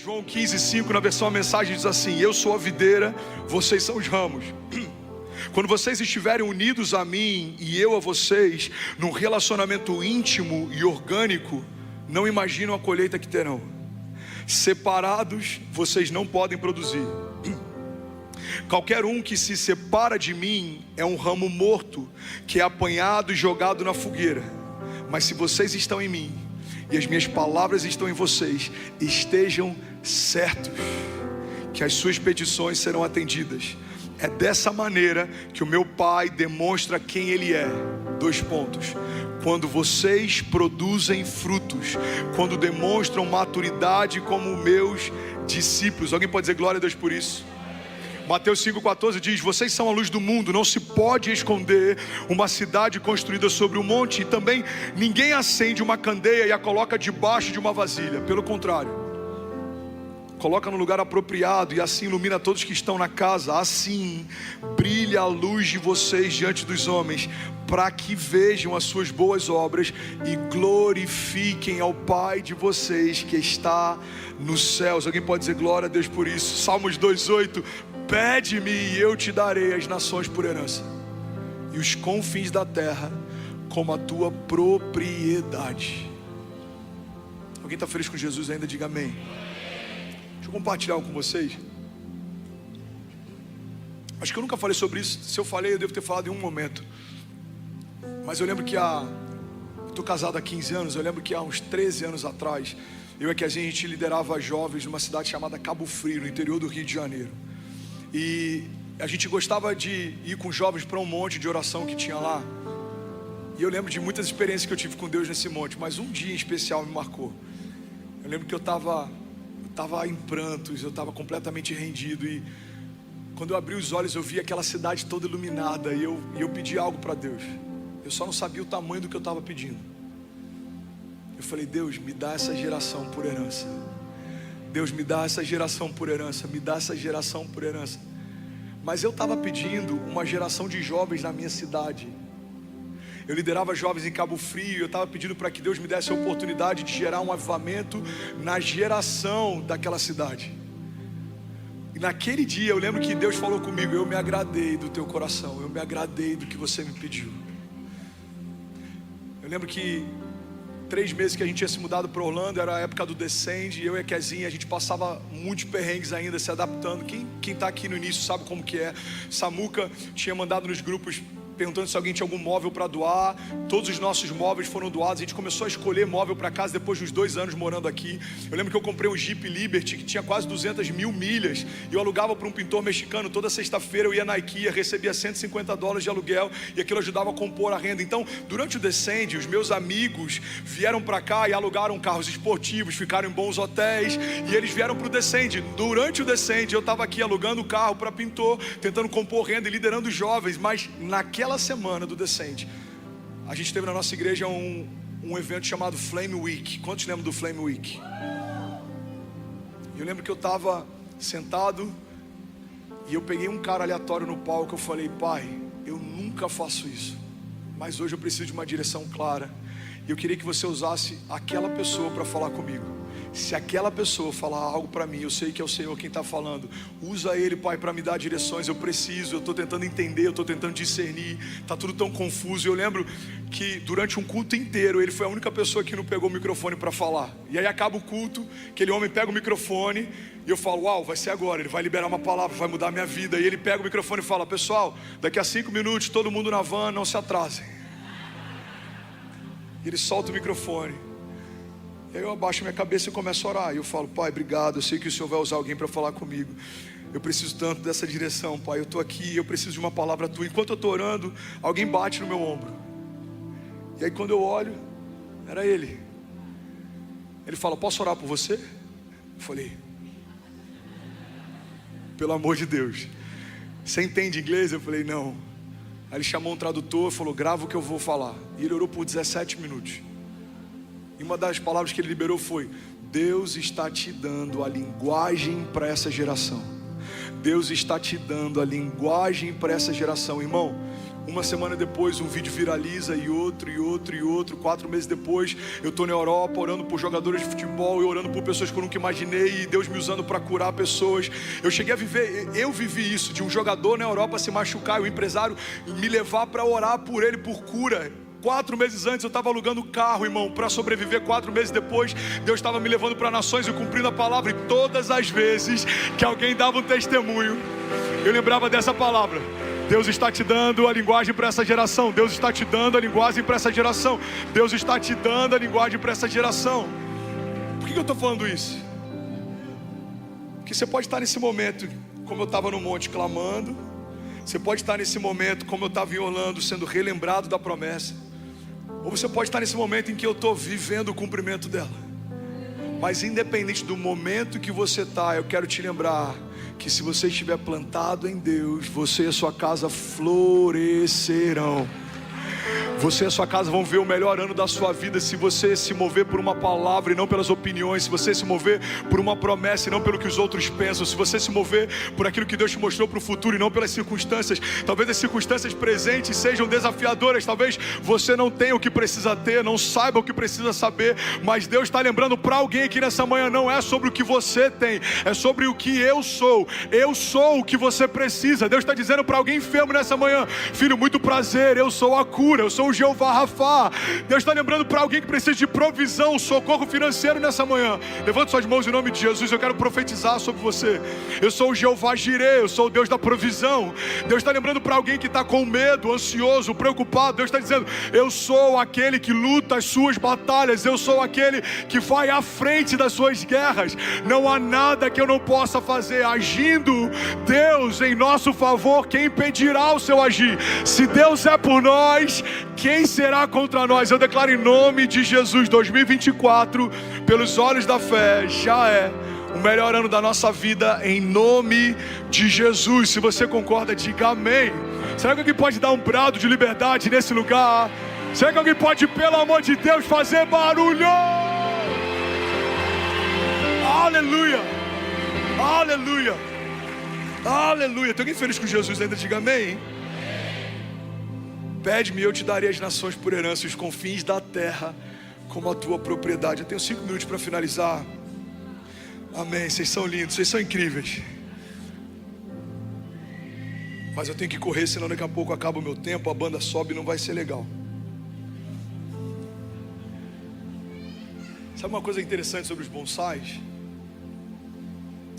João 15:5 na versão a mensagem diz assim: eu sou a videira, vocês são os ramos. Quando vocês estiverem unidos a mim e eu a vocês, num relacionamento íntimo e orgânico, não imaginam a colheita que terão. Separados, vocês não podem produzir. Qualquer um que se separa de mim é um ramo morto, que é apanhado e jogado na fogueira. Mas se vocês estão em mim e as minhas palavras estão em vocês, estejam certos que as suas petições serão atendidas. É dessa maneira que o meu Pai demonstra quem Ele é. 2 pontos. Quando vocês produzem frutos, quando demonstram maturidade como meus discípulos. Alguém pode dizer glória a Deus por isso? Mateus 5,14 diz: vocês são a luz do mundo, não se pode esconder uma cidade construída sobre um monte. E também ninguém acende uma candeia e a coloca debaixo de uma vasilha. Pelo contrário, coloca no lugar apropriado e assim ilumina todos que estão na casa. Assim brilha a luz de vocês diante dos homens, para que vejam as suas boas obras e glorifiquem ao Pai de vocês que está nos céus. Alguém pode dizer glória a Deus por isso? Salmos 2,8: pede-me e eu te darei as nações por herança e os confins da terra como a tua propriedade. Alguém está feliz com Jesus ainda? Diga amém. Deixa eu compartilhar algo com vocês. Acho que eu nunca falei sobre isso. Se eu falei, eu devo ter falado em um momento. Mas eu lembro que eu estou casado há 15 anos. Eu lembro que há uns 13 anos atrás, eu e a gente liderava jovens numa cidade chamada Cabo Frio, no interior do Rio de Janeiro. E a gente gostava de ir com jovens para um monte de oração que tinha lá. E eu lembro de muitas experiências que eu tive com Deus nesse monte. Mas um dia em especial me marcou. Eu lembro que eu estava em prantos, eu estava completamente rendido. E quando eu abri os olhos, eu vi aquela cidade toda iluminada. E eu pedi algo para Deus. Eu só não sabia o tamanho do que eu estava pedindo. Eu falei: Deus, me dá essa geração por herança. Deus, me dá essa geração por herança. Me dá essa geração por herança. Mas eu estava pedindo uma geração de jovens na minha cidade. Eu liderava jovens em Cabo Frio. Eu estava pedindo para que Deus me desse a oportunidade de gerar um avivamento na geração daquela cidade. E naquele dia eu lembro que Deus falou comigo: eu me agradei do teu coração, eu me agradei do que você me pediu. Eu lembro que 3 meses que a gente tinha se mudado para Orlando, era a época do Descende. Eu e a Kezinha, a gente passava muitos perrengues ainda, se adaptando. Quem está aqui no início sabe como que é. Samuca tinha mandado nos grupos perguntando se alguém tinha algum móvel para doar. Todos os nossos móveis foram doados. A gente começou a escolher móvel para casa depois de uns 2 anos morando aqui. Eu lembro que eu comprei um Jeep Liberty que tinha quase 200 mil milhas. E eu alugava para um pintor mexicano. Toda sexta-feira eu ia na IKEA, recebia $150 de aluguel. E aquilo ajudava a compor a renda. Então, durante o Descende, os meus amigos vieram para cá e alugaram carros esportivos, ficaram em bons hotéis. E eles vieram para o Descende. Durante o Descende, eu estava aqui alugando carro para pintor, tentando compor renda e liderando os jovens. Mas naquela semana do Descende, a gente teve na nossa igreja um evento chamado Flame Week. Quantos lembram do Flame Week? Eu lembro que eu estava sentado e eu peguei um cara aleatório no palco. Eu falei: Pai, eu nunca faço isso, mas hoje eu preciso de uma direção clara. E eu queria que você usasse aquela pessoa para falar comigo. Se aquela pessoa falar algo para mim, eu sei que é o Senhor quem está falando. Usa Ele, Pai, para me dar direções. Eu estou tentando entender, eu estou tentando discernir. Está tudo tão confuso. Eu lembro que durante um culto inteiro, ele foi a única pessoa que não pegou o microfone para falar. E aí acaba o culto, aquele homem pega o microfone e eu falo: uau, vai ser agora, ele vai liberar uma palavra, vai mudar a minha vida. E ele pega o microfone e fala: pessoal, daqui a 5 minutos, todo mundo na van, não se atrasem. E ele solta o microfone. Aí eu abaixo minha cabeça e começo a orar. E eu falo: Pai, obrigado, eu sei que o Senhor vai usar alguém para falar comigo. Eu preciso tanto dessa direção, Pai. Eu estou aqui, eu preciso de uma palavra Tua. Enquanto eu estou orando, alguém bate no meu ombro. E aí quando eu olho, era ele. Ele fala: posso orar por você? Eu falei: pelo amor de Deus, você entende inglês? Eu falei: não. Aí ele chamou um tradutor e falou: grava o que eu vou falar. E ele orou por 17 minutos. E uma das palavras que ele liberou foi: Deus está te dando a linguagem para essa geração. Deus está te dando a linguagem para essa geração. Irmão, Uma semana depois um vídeo viraliza e outro. 4 meses depois eu estou na Europa orando por jogadores de futebol e orando por pessoas que eu nunca imaginei, e Deus me usando para curar pessoas. Eu vivi isso, de um jogador na Europa se machucar e o empresário me levar para orar por ele, por cura. 4 meses antes eu estava alugando carro, irmão, para sobreviver. 4 meses depois Deus estava me levando para nações e cumprindo a palavra. E todas as vezes que alguém dava um testemunho, eu lembrava dessa palavra: Deus está te dando a linguagem para essa geração. Deus está te dando a linguagem para essa geração. Deus está te dando a linguagem para essa geração. Por que eu estou falando isso? Porque você pode estar nesse momento como eu estava no monte clamando. Você pode estar nesse momento como eu estava em Orlando, sendo relembrado da promessa. Ou você pode estar nesse momento em que eu estou vivendo o cumprimento dela. Mas independente do momento que você está, eu quero te lembrar que se você estiver plantado em Deus, você e a sua casa florescerão. Você e a sua casa vão ver o melhor ano da sua vida se você se mover por uma palavra e não pelas opiniões. Se você se mover por uma promessa e não pelo que os outros pensam. Se você se mover por aquilo que Deus te mostrou para o futuro e não pelas circunstâncias. Talvez as circunstâncias presentes sejam desafiadoras. Talvez você não tenha o que precisa ter, não saiba o que precisa saber. Mas Deus está lembrando para alguém aqui nessa manhã: não é sobre o que você tem, é sobre o que eu sou. Eu sou o que você precisa. Deus está dizendo para alguém enfermo nessa manhã: filho, muito prazer, eu sou a cura, eu sou o Jeová Rafá. Deus está lembrando para alguém que precisa de provisão, socorro financeiro nessa manhã. Levante suas mãos em nome de Jesus. Eu quero profetizar sobre você. Eu sou o Jeová Jireh, eu sou o Deus da provisão. Deus está lembrando para alguém que está com medo, ansioso, preocupado. Deus está dizendo: eu sou aquele que luta as suas batalhas. Eu sou aquele que vai à frente das suas guerras. Não há nada que eu não possa fazer. Agindo Deus em nosso favor, quem impedirá o seu agir? Se Deus é por nós, quem será contra nós? Eu declaro em nome de Jesus, 2024, pelos olhos da fé, já é o melhor ano da nossa vida, em nome de Jesus. Se você concorda, diga amém. Será que alguém pode dar um brado de liberdade nesse lugar? Será que alguém pode, pelo amor de Deus, fazer barulho? Aleluia, aleluia, aleluia. Tem alguém feliz com Jesus ainda? Diga amém. Pede-me e eu te darei as nações por herança, os confins da terra como a tua propriedade. Eu tenho 5 minutos para finalizar. Amém, vocês são lindos, vocês são incríveis. Mas eu tenho que correr, senão daqui a pouco acaba o meu tempo, a banda sobe e não vai ser legal. Sabe uma coisa interessante sobre os bonsais?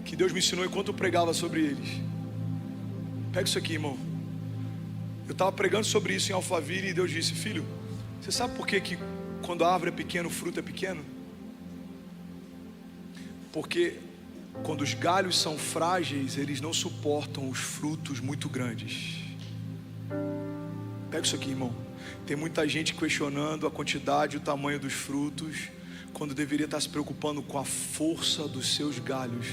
Que Deus me ensinou enquanto eu pregava sobre eles. Pega isso aqui, irmão. Eu estava pregando sobre isso em Alphaville e Deus disse: filho, você sabe por que quando a árvore é pequena, o fruto é pequeno? Porque quando os galhos são frágeis, eles não suportam os frutos muito grandes. Pega isso aqui, irmão. Tem muita gente questionando a quantidade e o tamanho dos frutos, quando deveria estar se preocupando com a força dos seus galhos.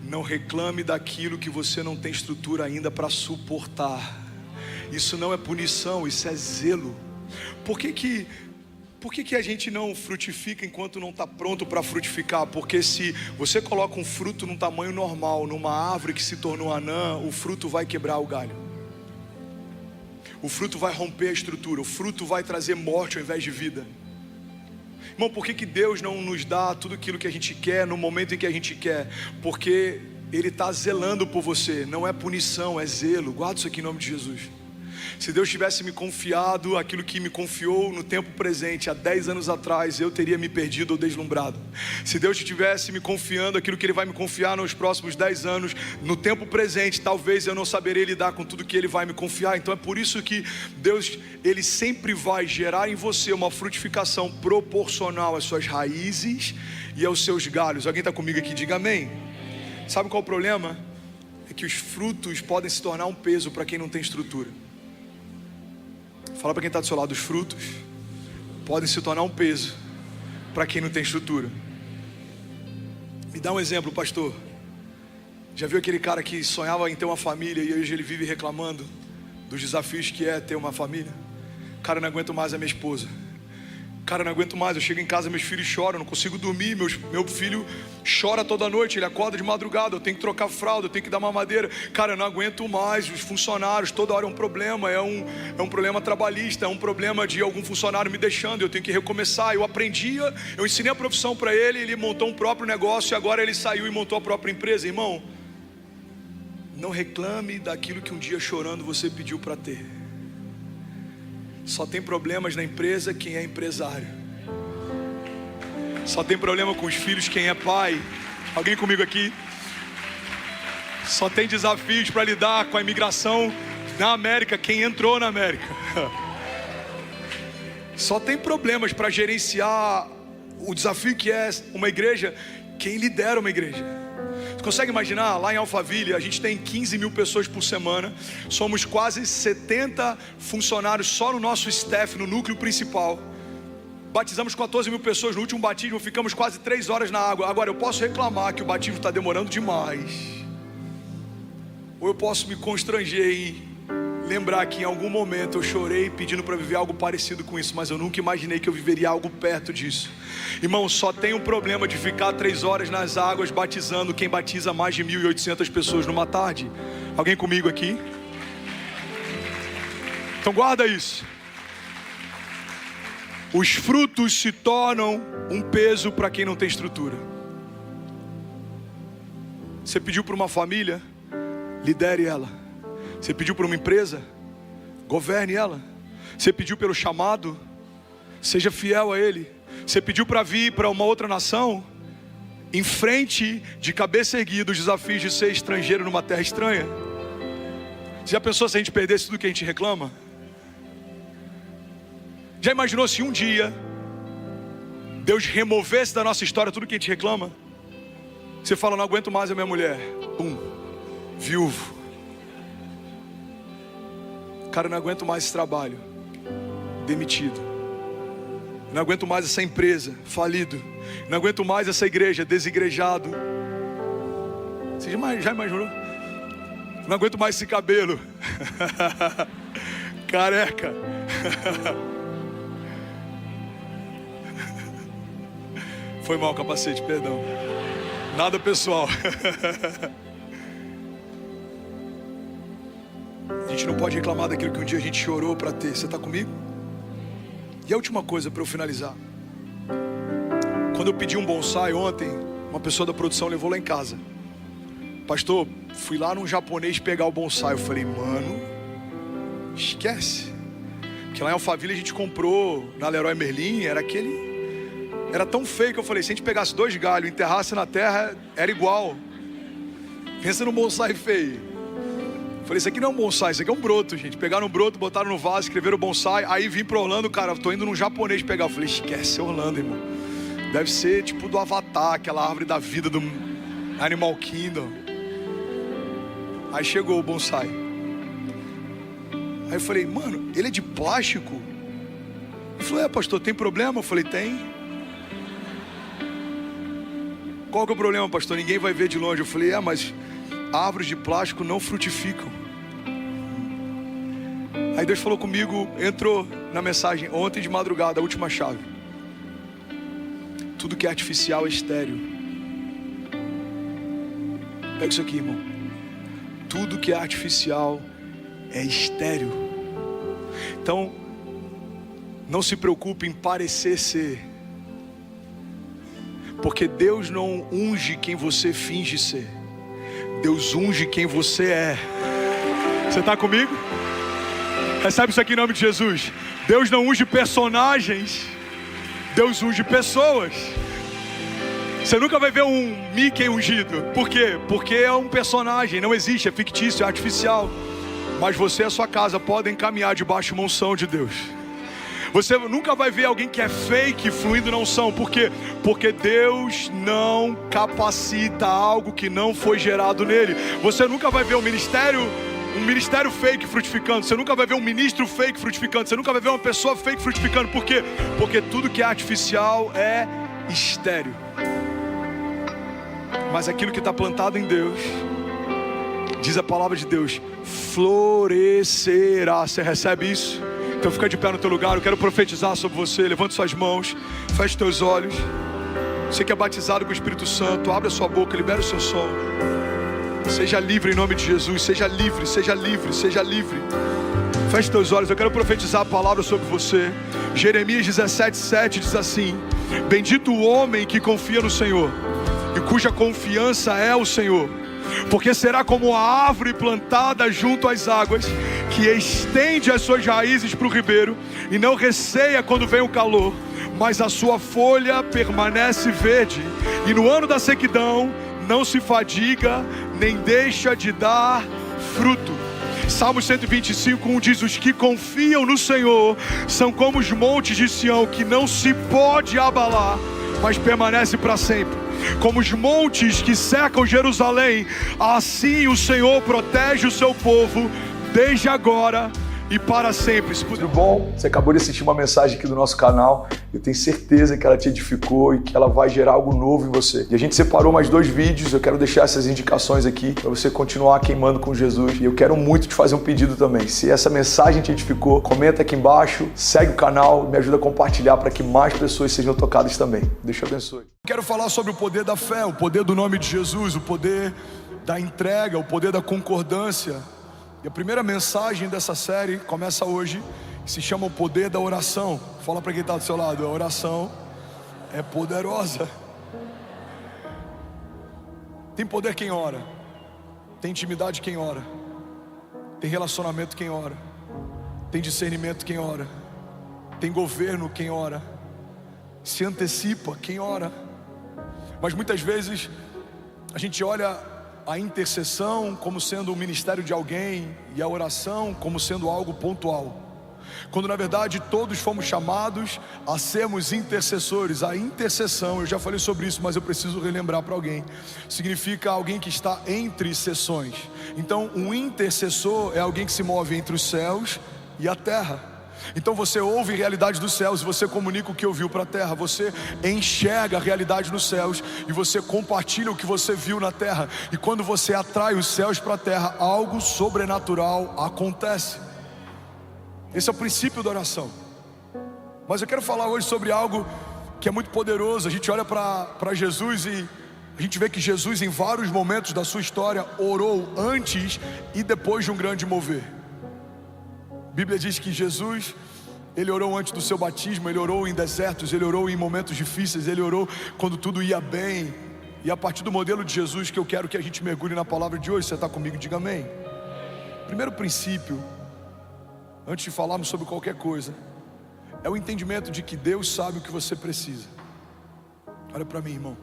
Não reclame daquilo que você não tem estrutura ainda para suportar. Isso não é punição, isso é zelo. Por que a gente não frutifica enquanto não está pronto para frutificar? Porque se você coloca um fruto num tamanho normal, numa árvore que se tornou anã, o fruto vai quebrar o galho. O fruto vai romper a estrutura, o fruto vai trazer morte ao invés de vida. Irmão, por que Deus não nos dá tudo aquilo que a gente quer no momento em que a gente quer? Porque Ele está zelando por você. Não é punição, é zelo. Guarda isso aqui em nome de Jesus. Se Deus tivesse me confiado aquilo que me confiou no tempo presente, há 10 anos atrás, eu teria me perdido ou deslumbrado. Se Deus tivesse me confiando aquilo que Ele vai me confiar nos próximos 10 anos, no tempo presente, talvez eu não saberia lidar com tudo que Ele vai me confiar. Então é por isso que Deus, Ele sempre vai gerar em você uma frutificação proporcional às suas raízes e aos seus galhos. Alguém está comigo aqui? Diga amém. Sabe qual é o problema? É que os frutos podem se tornar um peso para quem não tem estrutura. Fala para quem está do seu lado: os frutos podem se tornar um peso para quem não tem estrutura. Me dá um exemplo, pastor. Já viu aquele cara que sonhava em ter uma família e hoje ele vive reclamando dos desafios que é ter uma família? Cara, não aguento mais a minha esposa. Cara, eu não aguento mais, eu chego em casa, meus filhos choram, eu não consigo dormir, meu filho chora toda noite, ele acorda de madrugada, eu tenho que trocar fralda, eu tenho que dar mamadeira. Cara, eu não aguento mais, os funcionários, toda hora é um problema, é um problema trabalhista, é um problema de algum funcionário me deixando, eu tenho que recomeçar. Eu ensinei a profissão para ele montou um próprio negócio e agora ele saiu e montou a própria empresa. Irmão, não reclame daquilo que um dia chorando você pediu para ter. Só tem problemas na empresa quem é empresário. Só tem problema com os filhos quem é pai. Alguém comigo aqui? Só tem desafios para lidar com a imigração na América quem entrou na América. Só tem problemas para gerenciar o desafio que é uma igreja quem lidera uma igreja. Você consegue imaginar? Lá em Alphaville a gente tem 15 mil pessoas por semana. Somos quase 70 funcionários só no nosso staff, no núcleo principal. Batizamos 14 mil pessoas no último batismo. Ficamos quase 3 horas na água. Agora eu posso reclamar que o batismo está demorando demais, ou eu posso me constranger e lembrar que em algum momento eu chorei pedindo para viver algo parecido com isso, mas eu nunca imaginei que eu viveria algo perto disso. Irmão, só tem um problema de ficar 3 horas nas águas batizando quem batiza mais de 1.800 pessoas numa tarde. Alguém comigo aqui? Então guarda isso. Os frutos se tornam um peso para quem não tem estrutura. Você pediu para uma família, lidere ela. Você pediu para uma empresa, governe ela. Você pediu pelo chamado, seja fiel a ele. Você pediu para vir para uma outra nação, enfrente de cabeça erguida os desafios de ser estrangeiro numa terra estranha. Você já pensou se a gente perdesse tudo que a gente reclama? Já imaginou se um dia Deus removesse da nossa história tudo que a gente reclama? Você fala, não aguento mais a minha mulher. Pum, viúvo. Cara, eu não aguento mais esse trabalho, demitido. Não aguento mais essa empresa, falido. Não aguento mais essa igreja, desigrejado. Você já imaginou? Não aguento mais esse cabelo, careca. Foi mal o capacete, perdão. Nada pessoal. A gente não pode reclamar daquilo que um dia a gente chorou para ter. Você está comigo? E a última coisa para eu finalizar. Quando eu pedi um bonsai ontem, uma pessoa da produção levou lá em casa. Pastor, fui lá num japonês pegar o bonsai. Eu falei, mano, esquece. Porque lá em Alphaville a gente comprou na Leroy Merlin. Era tão feio que eu falei, se a gente pegasse 2 galhos e enterrasse na terra, era igual. Pensa num bonsai feio. Falei, isso aqui não é um bonsai, isso aqui é um broto, gente. Pegaram um broto, botaram no vaso, escreveram bonsai. Aí vim pro Orlando, cara, tô indo num japonês pegar. Eu falei, esquece, é Orlando, irmão. Deve ser tipo do Avatar, aquela árvore da vida do Animal Kingdom. Aí chegou o bonsai. Aí eu falei, mano, ele é de plástico? Ele falou, pastor, tem problema? Eu falei, tem. Qual que é o problema, pastor? Ninguém vai ver de longe. Eu falei, mas árvores de plástico não frutificam. Aí Deus falou comigo, entrou na mensagem ontem de madrugada, a última chave. Tudo que é artificial é estéril. Pega isso aqui, irmão. Tudo que é artificial é estéril. Então, não se preocupe em parecer ser, porque Deus não unge quem você finge ser. Deus unge quem você é. Você está comigo? Recebe isso aqui em nome de Jesus. Deus não unge personagens, Deus unge pessoas. Você nunca vai ver um Mickey ungido. Por quê? Porque é um personagem, não existe, é fictício, é artificial. Mas você e a sua casa podem caminhar debaixo de uma unção de Deus. Você nunca vai ver alguém que é fake fluindo na unção. Por quê? Porque Deus não capacita algo que não foi gerado nele. Você nunca vai ver um ministério fake frutificando. Você nunca vai ver um ministro fake frutificando. Você nunca vai ver uma pessoa fake frutificando. Por quê? Porque tudo que é artificial é estéril. Mas aquilo que está plantado em Deus, diz a palavra de Deus, florescerá. Você recebe isso? Então fica de pé no teu lugar, eu quero profetizar sobre você. Levante suas mãos, feche teus olhos. Você que é batizado com o Espírito Santo, abre a sua boca, libera o seu som. Seja livre em nome de Jesus, seja livre, seja livre, seja livre. Feche teus olhos, eu quero profetizar a palavra sobre você. Jeremias 17:7 diz assim: bendito o homem que confia no Senhor e cuja confiança é o Senhor, porque será como a árvore plantada junto às águas, que estende as suas raízes para o ribeiro e não receia quando vem o calor, mas a sua folha permanece verde, e no ano da sequidão não se fadiga, nem deixa de dar fruto. Salmo 125:1 diz: os que confiam no Senhor são como os montes de Sião, que não se pode abalar, mas permanece para sempre. Como os montes que cercam Jerusalém, assim o Senhor protege o seu povo, desde agora e para sempre. Tudo bom? Você acabou de assistir uma mensagem aqui do nosso canal. Eu tenho certeza que ela te edificou e que ela vai gerar algo novo em você. E a gente separou mais 2 vídeos. Eu quero deixar essas indicações aqui para você continuar queimando com Jesus. E eu quero muito te fazer um pedido também. Se essa mensagem te edificou, comenta aqui embaixo, segue o canal e me ajuda a compartilhar para que mais pessoas sejam tocadas também. Deus te abençoe. Quero falar sobre o poder da fé, o poder do nome de Jesus, o poder da entrega, o poder da concordância. E a primeira mensagem dessa série começa hoje, se chama o poder da oração. Fala para quem está do seu lado: a oração é poderosa. Tem poder quem ora, tem intimidade quem ora, tem relacionamento quem ora, tem discernimento quem ora, tem governo quem ora, se antecipa quem ora. Mas muitas vezes a gente olha a intercessão como sendo o ministério de alguém e a oração como sendo algo pontual, quando na verdade todos fomos chamados a sermos intercessores. A intercessão, eu já falei sobre isso, mas eu preciso relembrar para alguém, significa alguém que está entre sessões. Então um intercessor é alguém que se move entre os céus e a terra. Então você ouve a realidade dos céus e você comunica o que ouviu para a terra. Você enxerga a realidade nos céus e você compartilha o que você viu na terra. E quando você atrai os céus para a terra, algo sobrenatural acontece. Esse é o princípio da oração. Mas eu quero falar hoje sobre algo que é muito poderoso. A gente olha para Jesus e a gente vê que Jesus, em vários momentos da sua história, orou antes e depois de um grande mover. A Bíblia diz que Jesus, ele orou antes do seu batismo, ele orou em desertos, ele orou em momentos difíceis, ele orou quando tudo ia bem. E a partir do modelo de Jesus que eu quero que a gente mergulhe na palavra de hoje. Você está comigo? Diga amém. Primeiro princípio, antes de falarmos sobre qualquer coisa, é o entendimento de que Deus sabe o que você precisa. Olha para mim, irmão.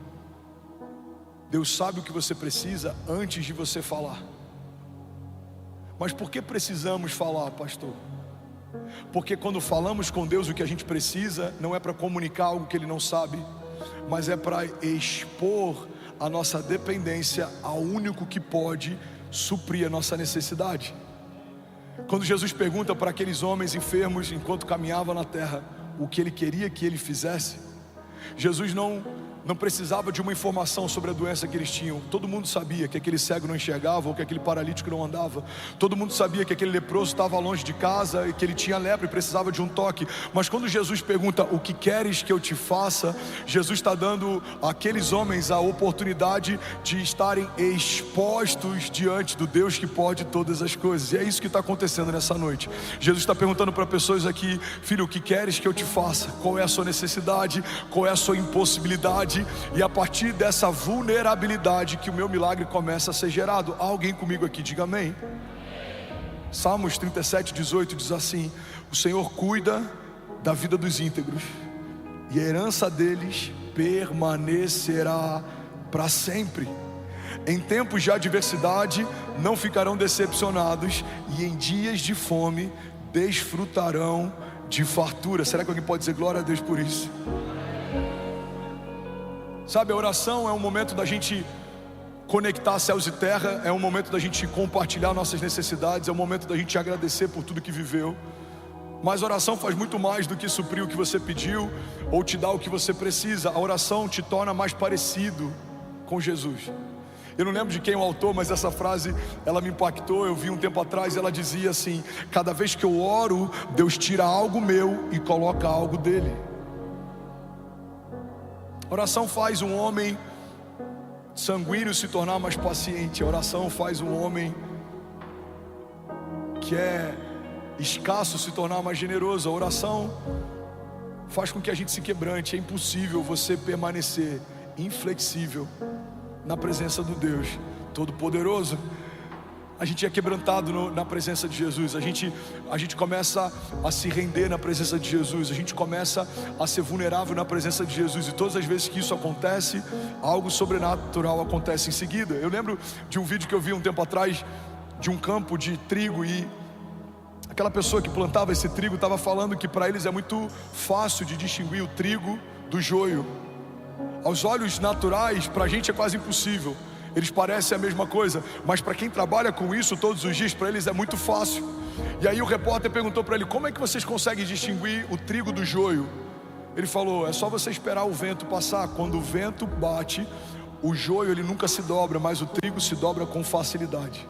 Deus sabe o que você precisa antes de você falar. Mas por que precisamos falar, pastor? Porque quando falamos com Deus o que a gente precisa, não é para comunicar algo que Ele não sabe, mas é para expor a nossa dependência ao único que pode suprir a nossa necessidade. Quando Jesus pergunta para aqueles homens enfermos enquanto caminhava na terra o que Ele queria que Ele fizesse, Jesus não precisava de uma informação sobre a doença que eles tinham. Todo mundo sabia que aquele cego não enxergava, ou que aquele paralítico não andava. Todo mundo sabia que aquele leproso estava longe de casa e que ele tinha lepra e precisava de um toque. Mas quando Jesus pergunta: o que queres que eu te faça? Jesus está dando àqueles homens a oportunidade de estarem expostos diante do Deus que pode todas as coisas. E é isso que está acontecendo nessa noite. Jesus está perguntando para pessoas aqui: filho, o que queres que eu te faça? Qual é a sua necessidade? Qual é a sua impossibilidade? E a partir dessa vulnerabilidade que o meu milagre começa a ser gerado. Há alguém comigo aqui? Diga amém. Salmos 37:18 diz assim: o Senhor cuida da vida dos íntegros e a herança deles permanecerá para sempre. Em tempos de adversidade não ficarão decepcionados, e em dias de fome desfrutarão de fartura. Será que alguém pode dizer glória a Deus por isso? Sabe, a oração é um momento da gente conectar céus e terra, é um momento da gente compartilhar nossas necessidades, é um momento da gente agradecer por tudo que viveu. Mas a oração faz muito mais do que suprir o que você pediu ou te dar o que você precisa. A oração te torna mais parecido com Jesus. Eu não lembro de quem é o autor, mas essa frase, ela me impactou. Eu vi um tempo atrás, ela dizia assim: cada vez que eu oro, Deus tira algo meu e coloca algo dele. A oração faz um homem sanguíneo se tornar mais paciente. A oração faz um homem que é escasso se tornar mais generoso. A oração faz com que a gente se quebrante. É impossível você permanecer inflexível na presença do Deus Todo-Poderoso. A gente é quebrantado na presença de Jesus. A gente começa a se render na presença de Jesus. A gente começa a ser vulnerável na presença de Jesus. E todas as vezes que isso acontece, algo sobrenatural acontece em seguida. Eu lembro de um vídeo que eu vi um tempo atrás, de um campo de trigo, e aquela pessoa que plantava esse trigo estava falando que para eles é muito fácil de distinguir o trigo do joio. Aos olhos naturais, para a gente é quase impossível. Eles parecem a mesma coisa, mas para quem trabalha com isso todos os dias, para eles é muito fácil. E aí o repórter perguntou para ele: como é que vocês conseguem distinguir o trigo do joio? Ele falou: é só você esperar o vento passar. Quando o vento bate, o joio ele nunca se dobra, mas o trigo se dobra com facilidade.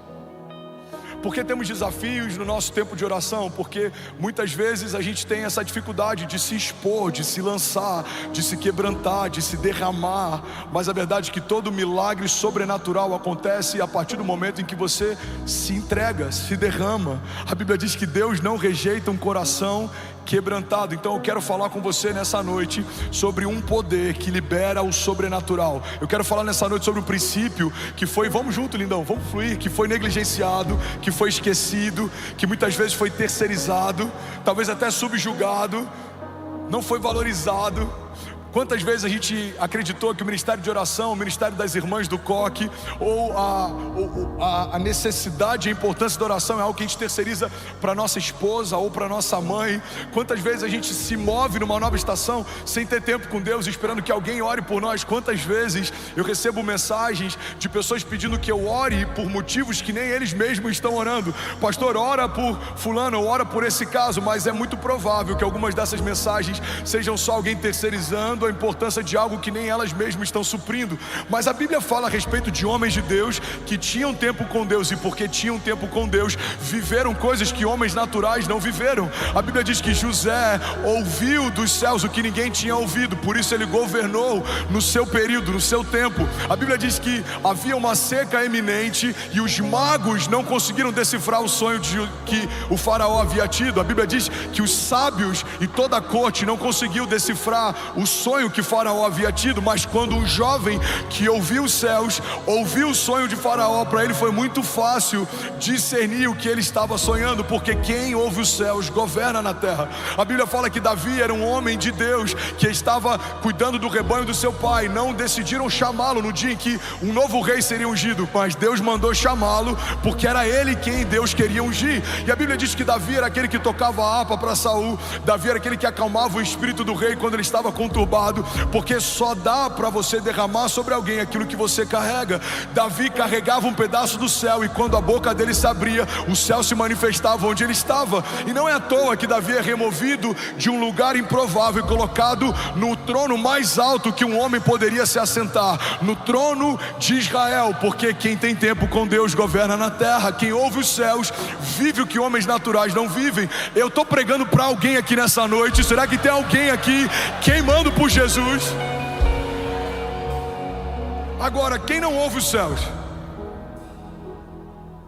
Por que temos desafios no nosso tempo de oração? Porque muitas vezes a gente tem essa dificuldade de se expor, de se lançar, de se quebrantar, de se derramar. Mas a verdade é que todo milagre sobrenatural acontece a partir do momento em que você se entrega, se derrama. A Bíblia diz que Deus não rejeita um coração quebrantado. Então eu quero falar com você nessa noite sobre um poder que libera o sobrenatural. Eu quero falar nessa noite sobre um princípio que foi, vamos junto, lindão, vamos fluir, que foi negligenciado, que foi esquecido, que muitas vezes foi terceirizado, talvez até subjugado, não foi valorizado. Quantas vezes a gente acreditou que o ministério de oração, o ministério das irmãs do coque, ou a necessidade e a importância da oração é algo que a gente terceiriza para nossa esposa ou para nossa mãe? Quantas vezes a gente se move numa nova estação sem ter tempo com Deus, esperando que alguém ore por nós? Quantas vezes eu recebo mensagens de pessoas pedindo que eu ore por motivos que nem eles mesmos estão orando? Pastor, ora por fulano, ora por esse caso. Mas é muito provável que algumas dessas mensagens sejam só alguém terceirizando a importância de algo que nem elas mesmas estão suprindo. Mas a Bíblia fala a respeito de homens de Deus que tinham tempo com Deus, e porque tinham tempo com Deus, viveram coisas que homens naturais não viveram. A Bíblia diz que José ouviu dos céus o que ninguém tinha ouvido, por isso ele governou no seu período, no seu tempo. A Bíblia diz que havia uma seca iminente e os magos não conseguiram decifrar o sonho que o faraó havia tido. A Bíblia diz que os sábios e toda a corte não conseguiu decifrar o sonho que Faraó havia tido. Mas quando um jovem que ouviu os céus, ouviu o sonho de Faraó, para ele foi muito fácil discernir o que ele estava sonhando, porque quem ouve os céus governa na terra. A Bíblia fala que Davi era um homem de Deus que estava cuidando do rebanho do seu pai. Não decidiram chamá-lo no dia em que um novo rei seria ungido, mas Deus mandou chamá-lo porque era ele quem Deus queria ungir. E a Bíblia diz que Davi era aquele que tocava a harpa para Saul. Davi era aquele que acalmava o espírito do rei quando ele estava conturbado, porque só dá para você derramar sobre alguém aquilo que você carrega. Davi carregava um pedaço do céu, e quando a boca dele se abria, o céu se manifestava onde ele estava. E não é à toa que Davi é removido de um lugar improvável e colocado no trono mais alto que um homem poderia se assentar, no trono de Israel, porque quem tem tempo com Deus governa na terra. Quem ouve os céus vive o que homens naturais não vivem. Eu estou pregando para alguém aqui nessa noite. Será que tem alguém aqui queimando por Jesus? Agora, quem não ouve os céus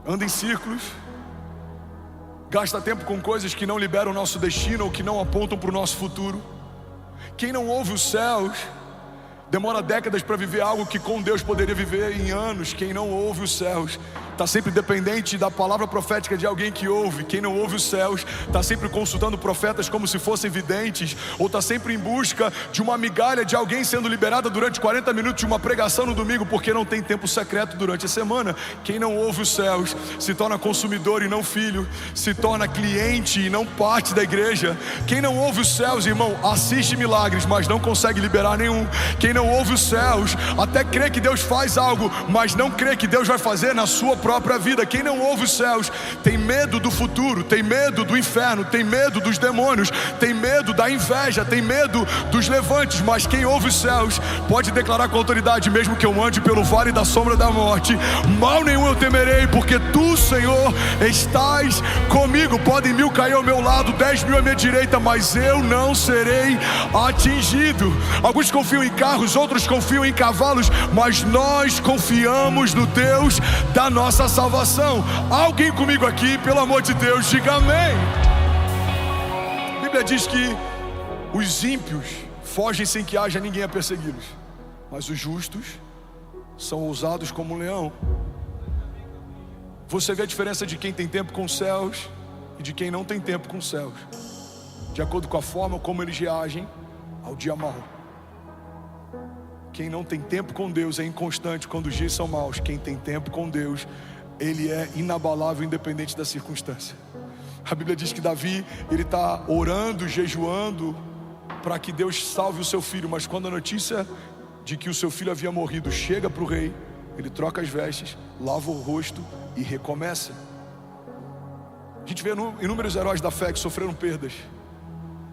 anda em círculos, gasta tempo com coisas que não liberam o nosso destino ou que não apontam para o nosso futuro. Quem não ouve os céus demora décadas para viver algo que com Deus poderia viver em anos. Quem não ouve os céus está sempre dependente da palavra profética de alguém que ouve. Quem não ouve os céus está sempre consultando profetas como se fossem videntes, ou está sempre em busca de uma migalha de alguém sendo liberada durante 40 minutos de uma pregação no domingo, porque não tem tempo secreto durante a semana. Quem não ouve os céus se torna consumidor e não filho, se torna cliente e não parte da igreja. Quem não ouve os céus, irmão, assiste milagres, mas não consegue liberar nenhum. Quem não ouve os céus até crê que Deus faz algo, mas não crê que Deus vai fazer na sua própria vida. Quem não ouve os céus tem medo do futuro, tem medo do inferno, tem medo dos demônios, tem medo da inveja, tem medo dos levantes. Mas quem ouve os céus pode declarar com autoridade: mesmo que eu ande pelo vale da sombra da morte, mal nenhum eu temerei, porque tu, Senhor, estás comigo. Podem 1000 cair ao meu lado, 10.000 à minha direita, mas eu não serei atingido. Alguns confiam em carros, outros confiam em cavalos, mas nós confiamos no Deus da nossa salvação. Alguém comigo aqui, pelo amor de Deus, diga amém. A Bíblia diz que os ímpios fogem sem que haja ninguém a persegui-los, mas os justos são ousados como um leão. Você vê a diferença de quem tem tempo com os céus e de quem não tem tempo com os céus, de acordo com a forma como eles reagem ao dia mau. Quem não tem tempo com Deus é inconstante quando os dias são maus. Quem tem tempo com Deus, ele é inabalável, independente da circunstância. A Bíblia diz que Davi, ele está orando, jejuando para que Deus salve o seu filho, mas quando a notícia de que o seu filho havia morrido chega para o rei, ele troca as vestes, lava o rosto e recomeça. A gente vê inúmeros heróis da fé que sofreram perdas.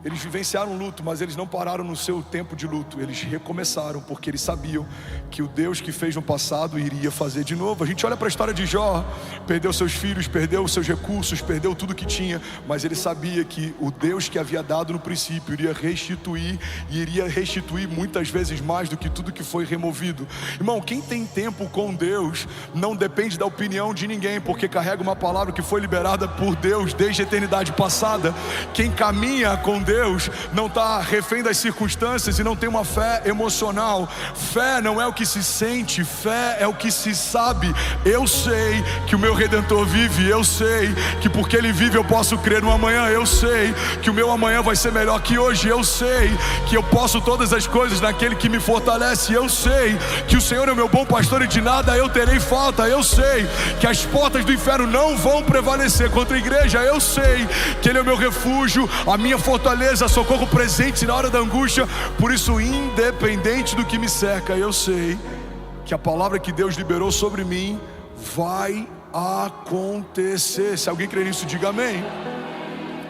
Eles vivenciaram luto, mas eles não pararam no seu tempo de luto. Eles recomeçaram, porque eles sabiam que o Deus que fez no passado iria fazer de novo. A gente olha para a história de Jó, perdeu seus filhos, perdeu seus recursos, perdeu tudo que tinha, mas ele sabia que o Deus que havia dado no princípio iria restituir, e iria restituir muitas vezes mais do que tudo que foi removido. Irmão, quem tem tempo com Deus não depende da opinião de ninguém, porque carrega uma palavra que foi liberada por Deus desde a eternidade passada. Quem caminha com Deus não está refém das circunstâncias e não tem uma fé emocional. Fé não é o que se sente, fé é o que se sabe. Eu sei que o meu Redentor vive, eu sei que porque Ele vive eu posso crer no amanhã, eu sei que o meu amanhã vai ser melhor que hoje, eu sei que eu posso todas as coisas naquele que me fortalece, eu sei que o Senhor é o meu bom pastor e de nada eu terei falta, eu sei que as portas do inferno não vão prevalecer contra a igreja, eu sei que Ele é o meu refúgio, a minha fortaleza, socorro presente na hora da angústia. Por isso, independente do que me cerca, eu sei que a palavra que Deus liberou sobre mim vai acontecer. Se alguém crê nisso, diga amém.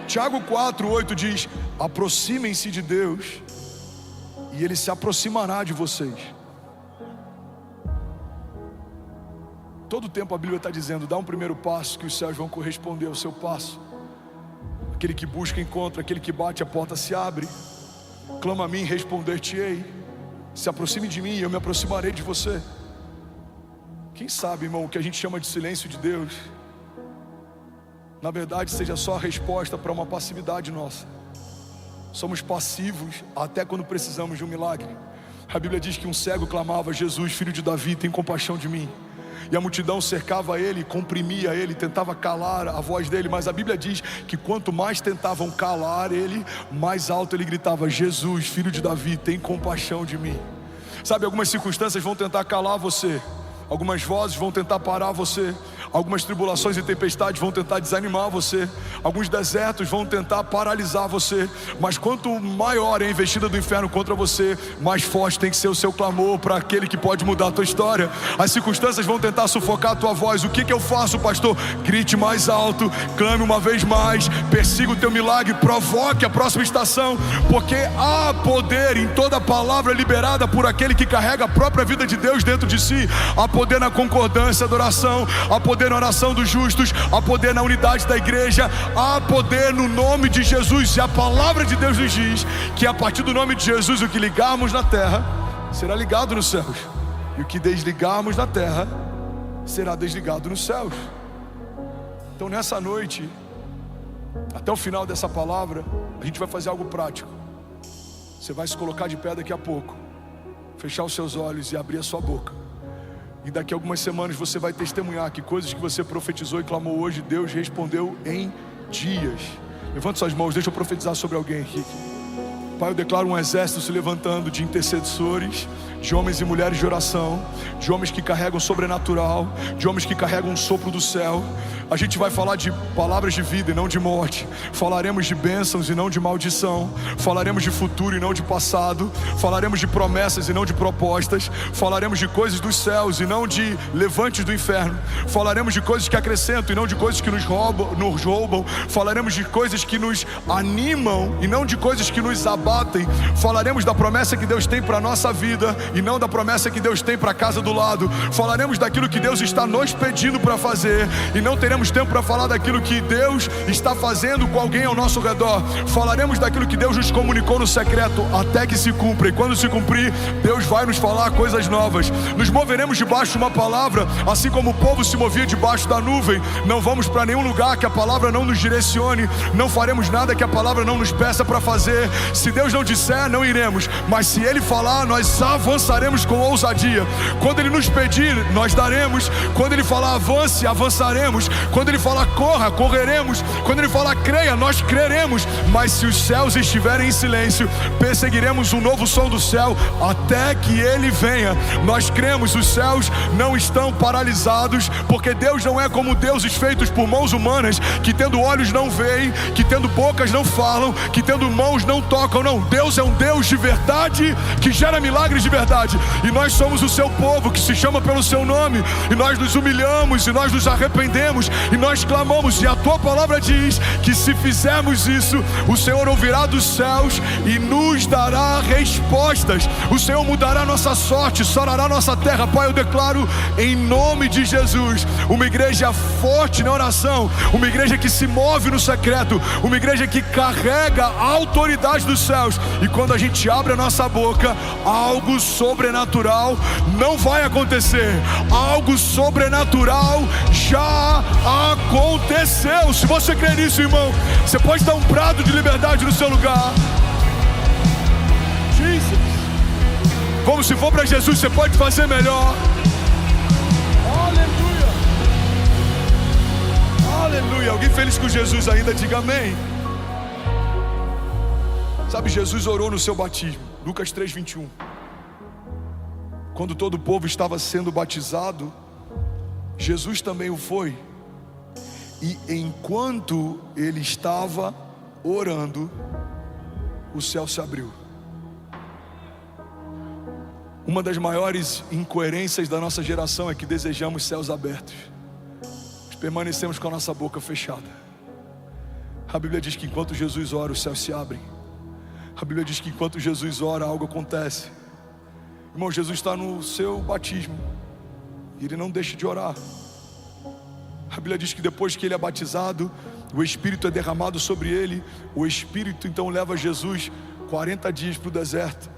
Tiago 4:8 diz: aproximem-se de Deus e Ele se aproximará de vocês. Todo tempo a Bíblia está dizendo: dá um primeiro passo que os céus vão corresponder ao seu passo. Aquele que busca encontra, aquele que bate a porta se abre. Clama a mim, responder-te-ei. Se aproxime de mim e eu me aproximarei de você. Quem sabe, irmão, o que a gente chama de silêncio de Deus, na verdade seja só a resposta para uma passividade nossa. Somos passivos até quando precisamos de um milagre. A Bíblia diz que um cego clamava: Jesus, filho de Davi, tem compaixão de mim. E a multidão cercava ele, comprimia ele, tentava calar a voz dele. Mas a Bíblia diz que quanto mais tentavam calar ele, mais alto ele gritava: Jesus, filho de Davi, tem compaixão de mim. Sabe, algumas circunstâncias vão tentar calar você, algumas vozes vão tentar parar você, algumas tribulações e tempestades vão tentar desanimar você, alguns desertos vão tentar paralisar você. Mas quanto maior é a investida do inferno contra você, mais forte tem que ser o seu clamor para aquele que pode mudar a tua história. As circunstâncias vão tentar sufocar a tua voz. O que eu faço, pastor? Grite mais alto, clame uma vez mais, persiga o teu milagre, provoque a próxima estação, porque há poder em toda palavra liberada por aquele que carrega a própria vida de Deus dentro de si. Há poder na concordância da oração, há poder na oração dos justos, há poder na unidade da igreja, há poder no nome de Jesus. E a palavra de Deus nos diz que a partir do nome de Jesus, o que ligarmos na terra será ligado nos céus, e o que desligarmos na terra será desligado nos céus. Então nessa noite, até o final dessa palavra, a gente vai fazer algo prático. Você vai se colocar de pé daqui a pouco, fechar os seus olhos e abrir a sua boca. E daqui a algumas semanas você vai testemunhar que coisas que você profetizou e clamou hoje, Deus respondeu em dias. Levante suas mãos, deixa eu profetizar sobre alguém aqui. Pai, eu declaro um exército se levantando de intercessores, de homens e mulheres de oração, de homens que carregam sobrenatural, de homens que carregam um sopro do céu. A gente vai falar de palavras de vida e não de morte. Falaremos de bênçãos e não de maldição. Falaremos de futuro e não de passado. Falaremos de promessas e não de propostas. Falaremos de coisas dos céus e não de levantes do inferno. Falaremos de coisas que acrescentam e não de coisas que nos roubam. Falaremos de coisas que nos animam e não de coisas que nos abatem. Falaremos da promessa que Deus tem para a nossa vida e não da promessa que Deus tem para a casa do lado. Falaremos daquilo que Deus está nos pedindo para fazer e não teremos tempo para falar daquilo que Deus está fazendo com alguém ao nosso redor. Falaremos daquilo que Deus nos comunicou no secreto até que se cumpra, e quando se cumprir, Deus vai nos falar coisas novas. Nos moveremos debaixo de uma palavra, assim como o povo se movia debaixo da nuvem. Não vamos para nenhum lugar que a palavra não nos direcione. Não faremos nada que a palavra não nos peça para fazer. Se Deus não disser, não iremos, mas se Ele falar, nós avançaremos com ousadia. Quando Ele nos pedir, nós daremos. Quando Ele falar avance, avançaremos. Quando Ele falar corra, correremos. Quando Ele falar creia, nós creremos. Mas se os céus estiverem em silêncio, perseguiremos um novo som do céu até que Ele venha. Nós cremos, os céus não estão paralisados, porque Deus não é como deuses feitos por mãos humanas, que tendo olhos não veem, que tendo bocas não falam, que tendo mãos não tocam. Não, Deus é um Deus de verdade, que gera milagres de verdade. E nós somos o seu povo, que se chama pelo seu nome, e nós nos humilhamos, e nós nos arrependemos, e nós clamamos. E a tua palavra diz que se fizermos isso, o Senhor ouvirá dos céus e nos dará respostas. O Senhor mudará nossa sorte, sarará nossa terra. Pai, eu declaro em nome de Jesus uma igreja forte na oração, uma igreja que se move no secreto, uma igreja que carrega a autoridade dos céus. E quando a gente abre a nossa boca, algo sobrenatural não vai acontecer. Algo sobrenatural já aconteceu. Se você crê nisso, irmão, você pode dar um brado de liberdade no seu lugar. Jesus. Como se for para Jesus, você pode fazer melhor. Aleluia. Aleluia. Alguém feliz com Jesus ainda, diga amém. Sabe, Jesus orou no seu batismo, Lucas 3:21. Quando todo o povo estava sendo batizado, Jesus também o foi. E enquanto ele estava orando, o céu se abriu. Uma das maiores incoerências da nossa geração é que desejamos céus abertos, mas permanecemos com a nossa boca fechada. A Bíblia diz que enquanto Jesus ora, os céus se abrem. A Bíblia diz que enquanto Jesus ora, algo acontece. Irmão, Jesus está no seu batismo e Ele não deixa de orar. A Bíblia diz que depois que Ele é batizado, o Espírito é derramado sobre Ele. O Espírito então leva Jesus 40 dias para o deserto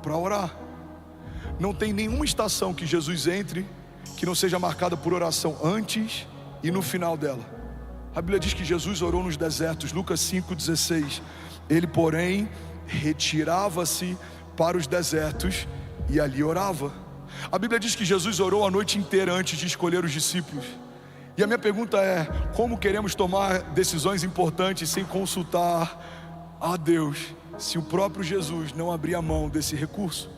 para orar. Não tem nenhuma estação que Jesus entre que não seja marcada por oração antes e no final dela. A Bíblia diz que Jesus orou nos desertos, Lucas 5:16. Ele, porém, retirava-se para os desertos e ali orava. A Bíblia diz que Jesus orou a noite inteira antes de escolher os discípulos. E a minha pergunta é: como queremos tomar decisões importantes sem consultar a Deus, se o próprio Jesus não abrir a mão desse recurso?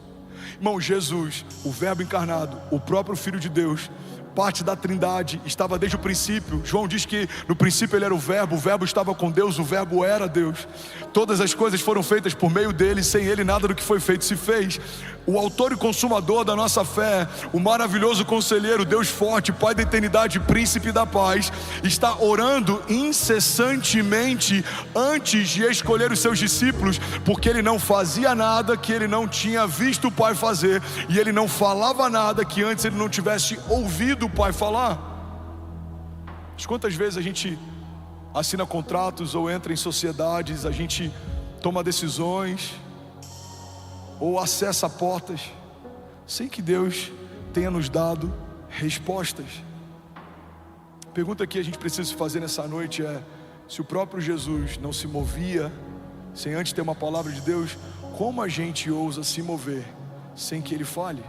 Irmão, Jesus, o Verbo encarnado, o próprio Filho de Deus, parte da Trindade, estava desde o princípio. João diz que no princípio Ele era o Verbo estava com Deus, o Verbo era Deus. Todas as coisas foram feitas por meio dele, sem Ele nada do que foi feito se fez. O autor e consumador da nossa fé, o maravilhoso conselheiro, Deus forte, Pai da eternidade, Príncipe da paz, está orando incessantemente antes de escolher os seus discípulos, porque Ele não fazia nada que Ele não tinha visto o Pai fazer, e Ele não falava nada que antes Ele não tivesse ouvido o Pai falar. Mas quantas vezes a gente assina contratos ou entra em sociedades, a gente toma decisões ou acessa portas sem que Deus tenha nos dado respostas. A pergunta que a gente precisa fazer nessa noite é: se o próprio Jesus não se movia sem antes ter uma palavra de Deus, como a gente ousa se mover sem que Ele fale?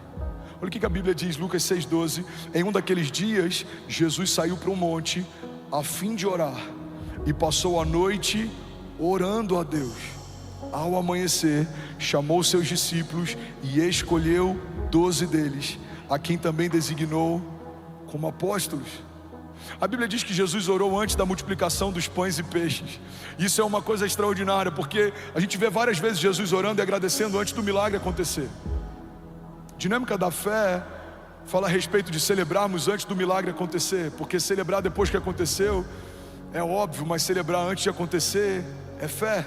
Olha o que a Bíblia diz, Lucas 6:12. Em um daqueles dias, Jesus saiu para um monte a fim de orar, e passou a noite orando a Deus. Ao amanhecer, chamou seus discípulos e escolheu 12 deles, a quem também designou como apóstolos. A Bíblia diz que Jesus orou antes da multiplicação dos pães e peixes. Isso é uma coisa extraordinária, porque a gente vê várias vezes Jesus orando e agradecendo antes do milagre acontecer. Dinâmica da fé fala a respeito de celebrarmos antes do milagre acontecer, porque celebrar depois que aconteceu é óbvio, mas celebrar antes de acontecer é fé.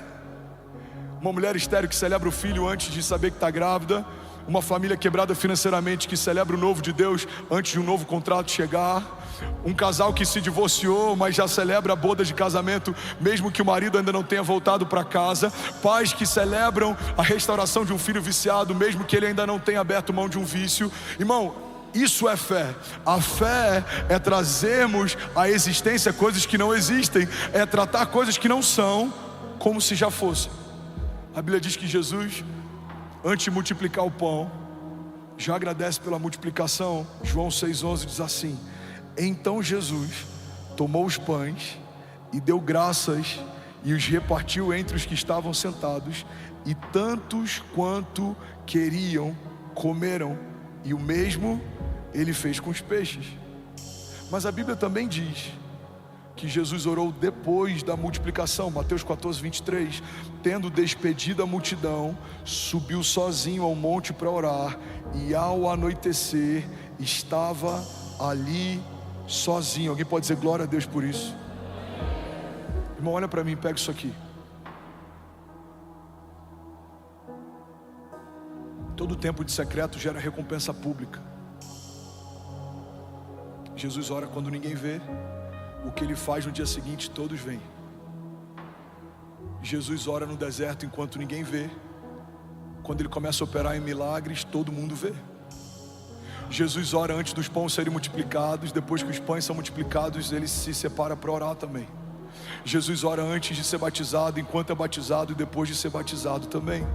Uma mulher estéril que celebra o filho antes de saber que está grávida, uma família quebrada financeiramente que celebra o novo de Deus antes de um novo contrato chegar, um casal que se divorciou, mas já celebra a boda de casamento, mesmo que o marido ainda não tenha voltado para casa, pais que celebram a restauração de um filho viciado, mesmo que ele ainda não tenha aberto mão de um vício. Irmão, isso é fé. A fé é trazermos à existência coisas que não existem, é tratar coisas que não são como se já fossem. A Bíblia diz que Jesus, antes de multiplicar o pão, já agradece pela multiplicação. João 6,11 diz assim: então Jesus tomou os pães e deu graças e os repartiu entre os que estavam sentados, e tantos quanto queriam comeram, e o mesmo ele fez com os peixes. Mas a Bíblia também diz que Jesus orou depois da multiplicação. Mateus 14:23, tendo despedido a multidão, subiu sozinho ao monte para orar, e ao anoitecer estava ali sozinho. Alguém pode dizer glória a Deus por isso? Irmão, olha para mim, pega isso aqui. Todo tempo de secreto gera recompensa pública. Jesus ora quando ninguém vê. O que ele faz no dia seguinte, todos veem. Jesus ora no deserto enquanto ninguém vê. Quando ele começa a operar em milagres, todo mundo vê. Jesus ora antes dos pães serem multiplicados. Depois que os pães são multiplicados, ele se separa para orar também. Jesus ora antes de ser batizado, enquanto é batizado, e depois de ser batizado também.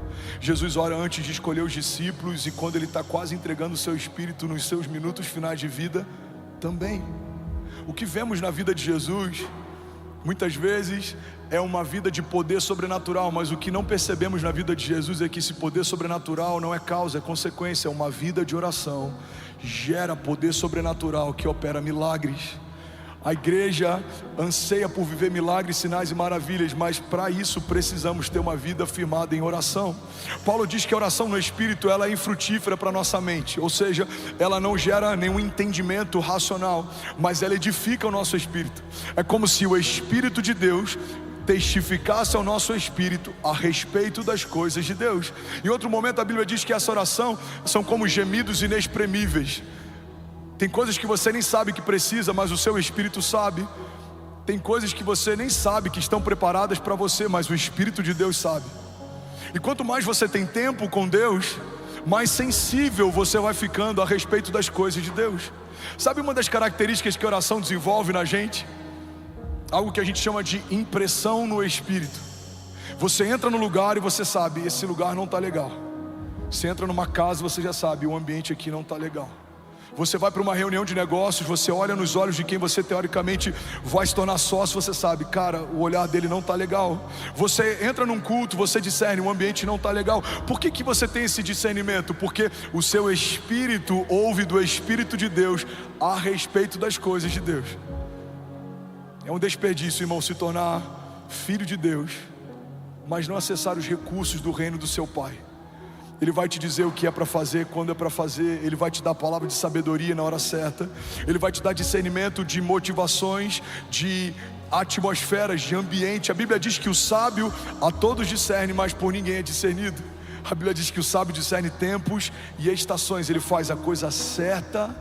Jesus ora antes de escolher os discípulos, e quando ele está quase entregando o seu espírito nos seus minutos finais de vida também. O que vemos na vida de Jesus, muitas vezes, é uma vida de poder sobrenatural, mas o que não percebemos na vida de Jesus é que esse poder sobrenatural não é causa, é consequência. É uma vida de oração, gera poder sobrenatural que opera milagres. A igreja anseia por viver milagres, sinais e maravilhas, mas para isso precisamos ter uma vida firmada em oração. Paulo diz que a oração no Espírito, ela é infrutífera para a nossa mente, ou seja, ela não gera nenhum entendimento racional, mas ela edifica o nosso espírito. É como se o Espírito de Deus testificasse ao nosso espírito a respeito das coisas de Deus. Em outro momento a Bíblia diz que essa oração são como gemidos inexprimíveis. Tem coisas que você nem sabe que precisa, mas o seu espírito sabe. Tem coisas que você nem sabe que estão preparadas para você, mas o Espírito de Deus sabe. E quanto mais você tem tempo com Deus, mais sensível você vai ficando a respeito das coisas de Deus. Sabe uma das características que a oração desenvolve na gente? Algo que a gente chama de impressão no Espírito. Você entra no lugar e você sabe, esse lugar não está legal. Você entra numa casa, você já sabe, o ambiente aqui não está legal. Você vai para uma reunião de negócios, você olha nos olhos de quem você teoricamente vai se tornar sócio, você sabe, cara, o olhar dele não está legal. Você entra num culto, você discerne, o ambiente não está legal. Por que você tem esse discernimento? Porque o seu espírito ouve do Espírito de Deus a respeito das coisas de Deus. É um desperdício, irmão, se tornar filho de Deus, mas não acessar os recursos do reino do seu Pai. Ele vai te dizer o que é para fazer, quando é para fazer. Ele vai te dar a palavra de sabedoria na hora certa. Ele vai te dar discernimento de motivações, de atmosferas, de ambiente. A Bíblia diz que o sábio a todos discerne, mas por ninguém é discernido. A Bíblia diz que o sábio discerne tempos e estações. Ele faz a coisa certa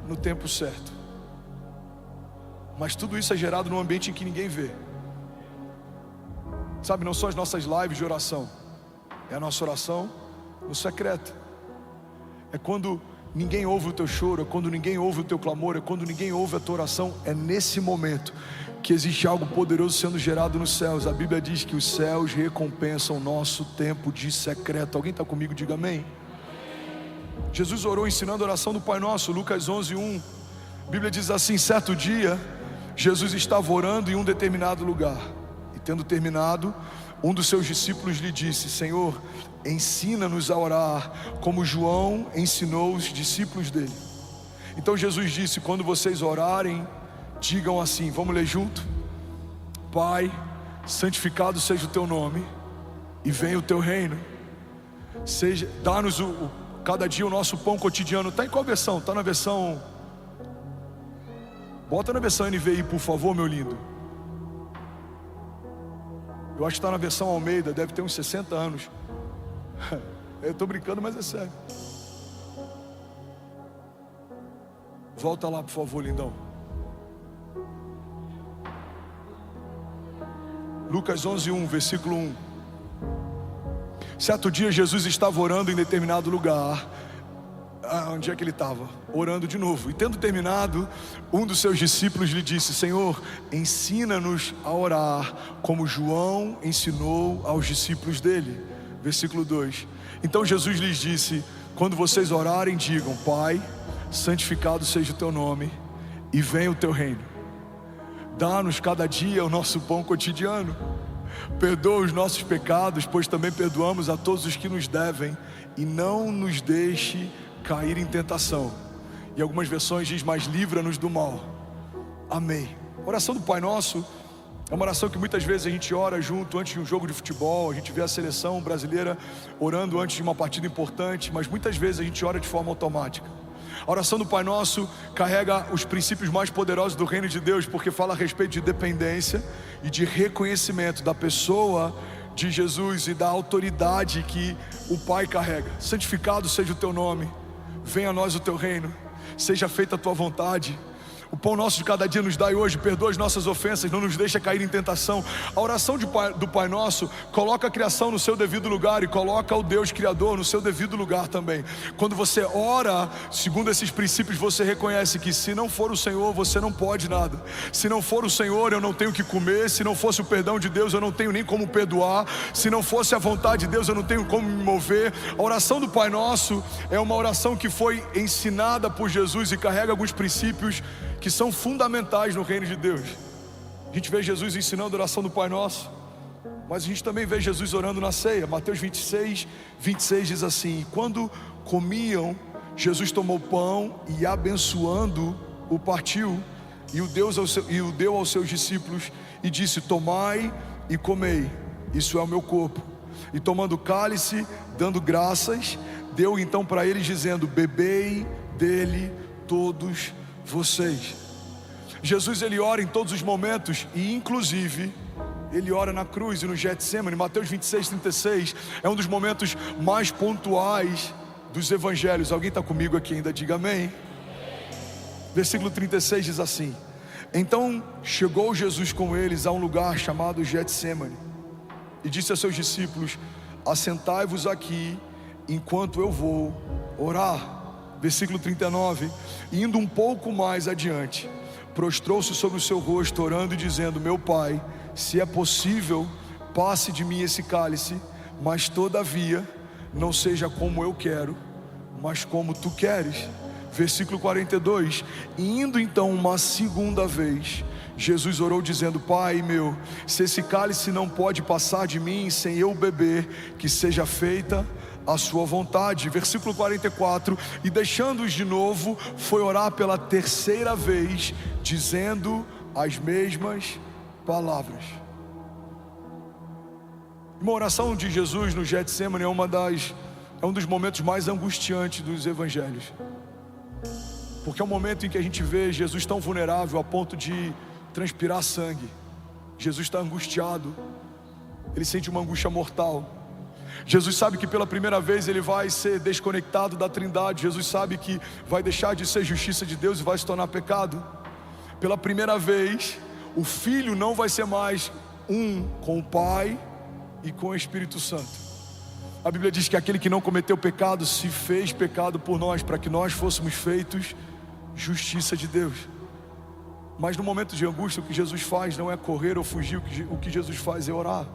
no tempo certo. Mas tudo isso é gerado num ambiente em que ninguém vê. Sabe, não são as nossas lives de oração, é a nossa oração no secreto. É quando ninguém ouve o teu choro, é quando ninguém ouve o teu clamor, é quando ninguém ouve a tua oração. É nesse momento que existe algo poderoso sendo gerado nos céus. A Bíblia diz que os céus recompensam o nosso tempo de secreto. Alguém está comigo? Diga amém. Jesus orou ensinando a oração do Pai Nosso, Lucas 11:1. A Bíblia diz assim: certo dia, Jesus estava orando em um determinado lugar, e tendo terminado, um dos seus discípulos lhe disse: Senhor, ensina-nos a orar, como João ensinou os discípulos dele. Então Jesus disse: quando vocês orarem, digam assim, vamos ler junto? Pai, santificado seja o teu nome, e venha o teu reino. Dá-nos cada dia o nosso pão cotidiano. Está em qual versão? Está na versão... Bota na versão NVI, por favor, meu lindo. Eu acho que está na versão Almeida, deve ter uns 60 anos. Eu estou brincando, mas é sério. Volta lá, por favor, lindão. Lucas 11:1, versículo 1. Certo dia Jesus estava orando em determinado lugar. Onde é que ele estava? Orando de novo. E tendo terminado, um dos seus discípulos lhe disse: Senhor, ensina-nos a orar, como João ensinou aos discípulos dele. Versículo 2. Então Jesus lhes disse: quando vocês orarem, digam: Pai, santificado seja o teu nome, e venha o teu reino. Dá-nos cada dia o nosso pão cotidiano. Perdoa os nossos pecados, pois também perdoamos a todos os que nos devem, e não nos deixe cair em tentação. E algumas versões diz: mas livra-nos do mal. Amém. A oração do Pai Nosso é uma oração que muitas vezes a gente ora junto antes de um jogo de futebol. A gente vê a seleção brasileira orando antes de uma partida importante, mas muitas vezes a gente ora de forma automática. A oração do Pai Nosso carrega os princípios mais poderosos do reino de Deus, porque fala a respeito de dependência e de reconhecimento da pessoa de Jesus e da autoridade que o Pai carrega. Santificado seja o teu nome, venha a nós o teu reino, seja feita a tua vontade. O pão nosso de cada dia nos dai hoje, perdoa as nossas ofensas, não nos deixa cair em tentação. A oração do Pai Nosso coloca a criação no seu devido lugar e coloca o Deus Criador no seu devido lugar também. Quando você ora segundo esses princípios, você reconhece que se não for o Senhor, você não pode nada. Se não for o Senhor, eu não tenho o que comer. Se não fosse o perdão de Deus, eu não tenho nem como perdoar. Se não fosse a vontade de Deus, eu não tenho como me mover. A oração do Pai Nosso é uma oração que foi ensinada por Jesus e carrega alguns princípios que são fundamentais no reino de Deus. A gente vê Jesus ensinando a oração do Pai Nosso, mas a gente também vê Jesus orando na ceia. Mateus 26 diz assim: quando comiam, Jesus tomou pão e abençoando, o partiu e o deu aos seus discípulos e disse: tomai e comei, isso é o meu corpo. E tomando o cálice, dando graças, deu então para eles dizendo: bebei dele todos vocês. Jesus, ele ora em todos os momentos, e inclusive ele ora na cruz e no Getsemane. Mateus 26:36 é um dos momentos mais pontuais dos evangelhos. Alguém está comigo aqui ainda? Diga amém. Versículo 36 diz assim: então chegou Jesus com eles a um lugar chamado Getsemane e disse a seus discípulos: assentai-vos aqui enquanto eu vou orar. Versículo 39, indo um pouco mais adiante, prostrou-se sobre o seu rosto, orando e dizendo: meu Pai, se é possível, passe de mim esse cálice, mas todavia não seja como eu quero, mas como tu queres. Versículo 42, indo então uma segunda vez, Jesus orou dizendo: Pai meu, se esse cálice não pode passar de mim sem eu beber, que seja feita a sua vontade. Versículo 44, e deixando-os de novo, foi orar pela terceira vez, dizendo as mesmas palavras. Uma oração de Jesus no Getsemane é um dos momentos mais angustiantes dos evangelhos, porque é um momento em que a gente vê Jesus tão vulnerável a ponto de transpirar sangue. Jesus está angustiado, ele sente uma angústia mortal. Jesus sabe que pela primeira vez ele vai ser desconectado da Trindade. Jesus sabe que vai deixar de ser justiça de Deus e vai se tornar pecado. Pela primeira vez, o Filho não vai ser mais um com o Pai e com o Espírito Santo. A Bíblia diz que aquele que não cometeu pecado se fez pecado por nós, para que nós fôssemos feitos justiça de Deus. Mas no momento de angústia, o que Jesus faz não é correr ou fugir, o que Jesus faz é orar.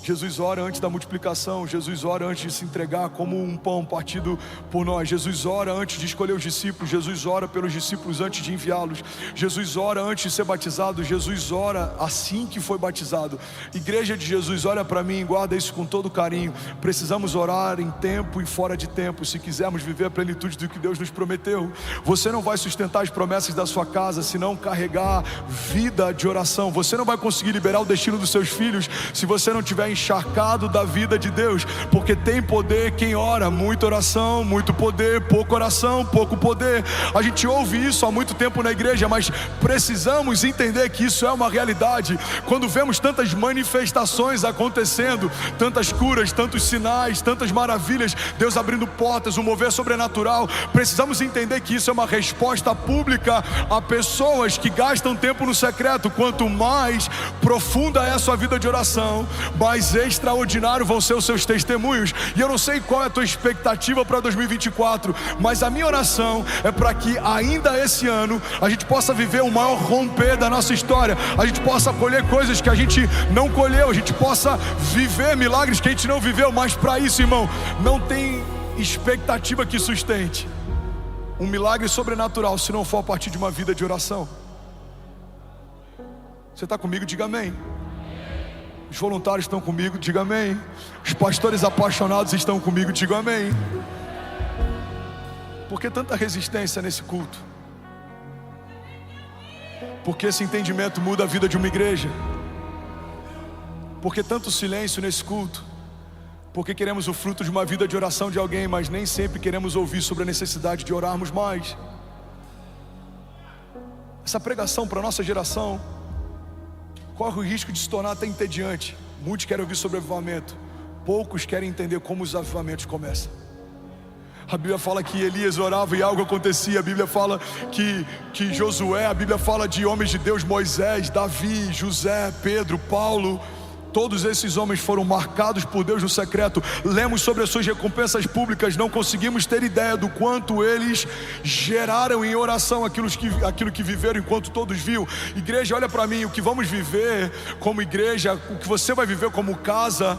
Jesus ora antes da multiplicação. Jesus ora antes de se entregar como um pão partido por nós. Jesus ora antes de escolher os discípulos. Jesus ora pelos discípulos antes de enviá-los. Jesus ora antes de ser batizado. Jesus ora assim que foi batizado. Igreja de Jesus, olha para mim, guarda isso com todo carinho. Precisamos orar em tempo e fora de tempo, se quisermos viver a plenitude do que Deus nos prometeu. Você não vai sustentar as promessas da sua casa se não carregar vida de oração. Você não vai conseguir liberar o destino dos seus filhos se você não tiver encharcado da vida de Deus, porque tem poder quem ora. Muita oração, muito poder; pouca oração, pouco poder. A gente ouve isso há muito tempo na igreja, mas precisamos entender que isso é uma realidade. Quando vemos tantas manifestações acontecendo, tantas curas, tantos sinais, tantas maravilhas, Deus abrindo portas, um mover sobrenatural, precisamos entender que isso é uma resposta pública a pessoas que gastam tempo no secreto. Quanto mais profunda é a sua vida de oração, mais extraordinário vão ser os seus testemunhos. E eu não sei qual é a tua expectativa para 2024, mas a minha oração é para que ainda esse ano a gente possa viver o maior romper da nossa história, a gente possa colher coisas que a gente não colheu, a gente possa viver milagres que a gente não viveu. Mas para isso, irmão, não tem expectativa que sustente um milagre sobrenatural se não for a partir de uma vida de oração. Você está comigo? Diga amém. Os voluntários estão comigo? Diga amém. Os pastores apaixonados estão comigo? Diga amém. Por que tanta resistência nesse culto? Porque esse entendimento muda a vida de uma igreja. Por que tanto silêncio nesse culto? Porque queremos o fruto de uma vida de oração de alguém, mas nem sempre queremos ouvir sobre a necessidade de orarmos mais. Essa pregação para a nossa geração corre o risco de se tornar até entediante. Muitos querem ouvir sobre avivamento, poucos querem entender como os avivamentos começam. A Bíblia fala que Elias orava e algo acontecia. A Bíblia fala que Josué, a Bíblia fala de homens de Deus: Moisés, Davi, José, Pedro, Paulo. Todos esses homens foram marcados por Deus no secreto. Lemos sobre as suas recompensas públicas. Não conseguimos ter ideia do quanto eles geraram em oração aquilo que viveram enquanto todos viam. Igreja, olha para mim, o que vamos viver como igreja, o que você vai viver como casa,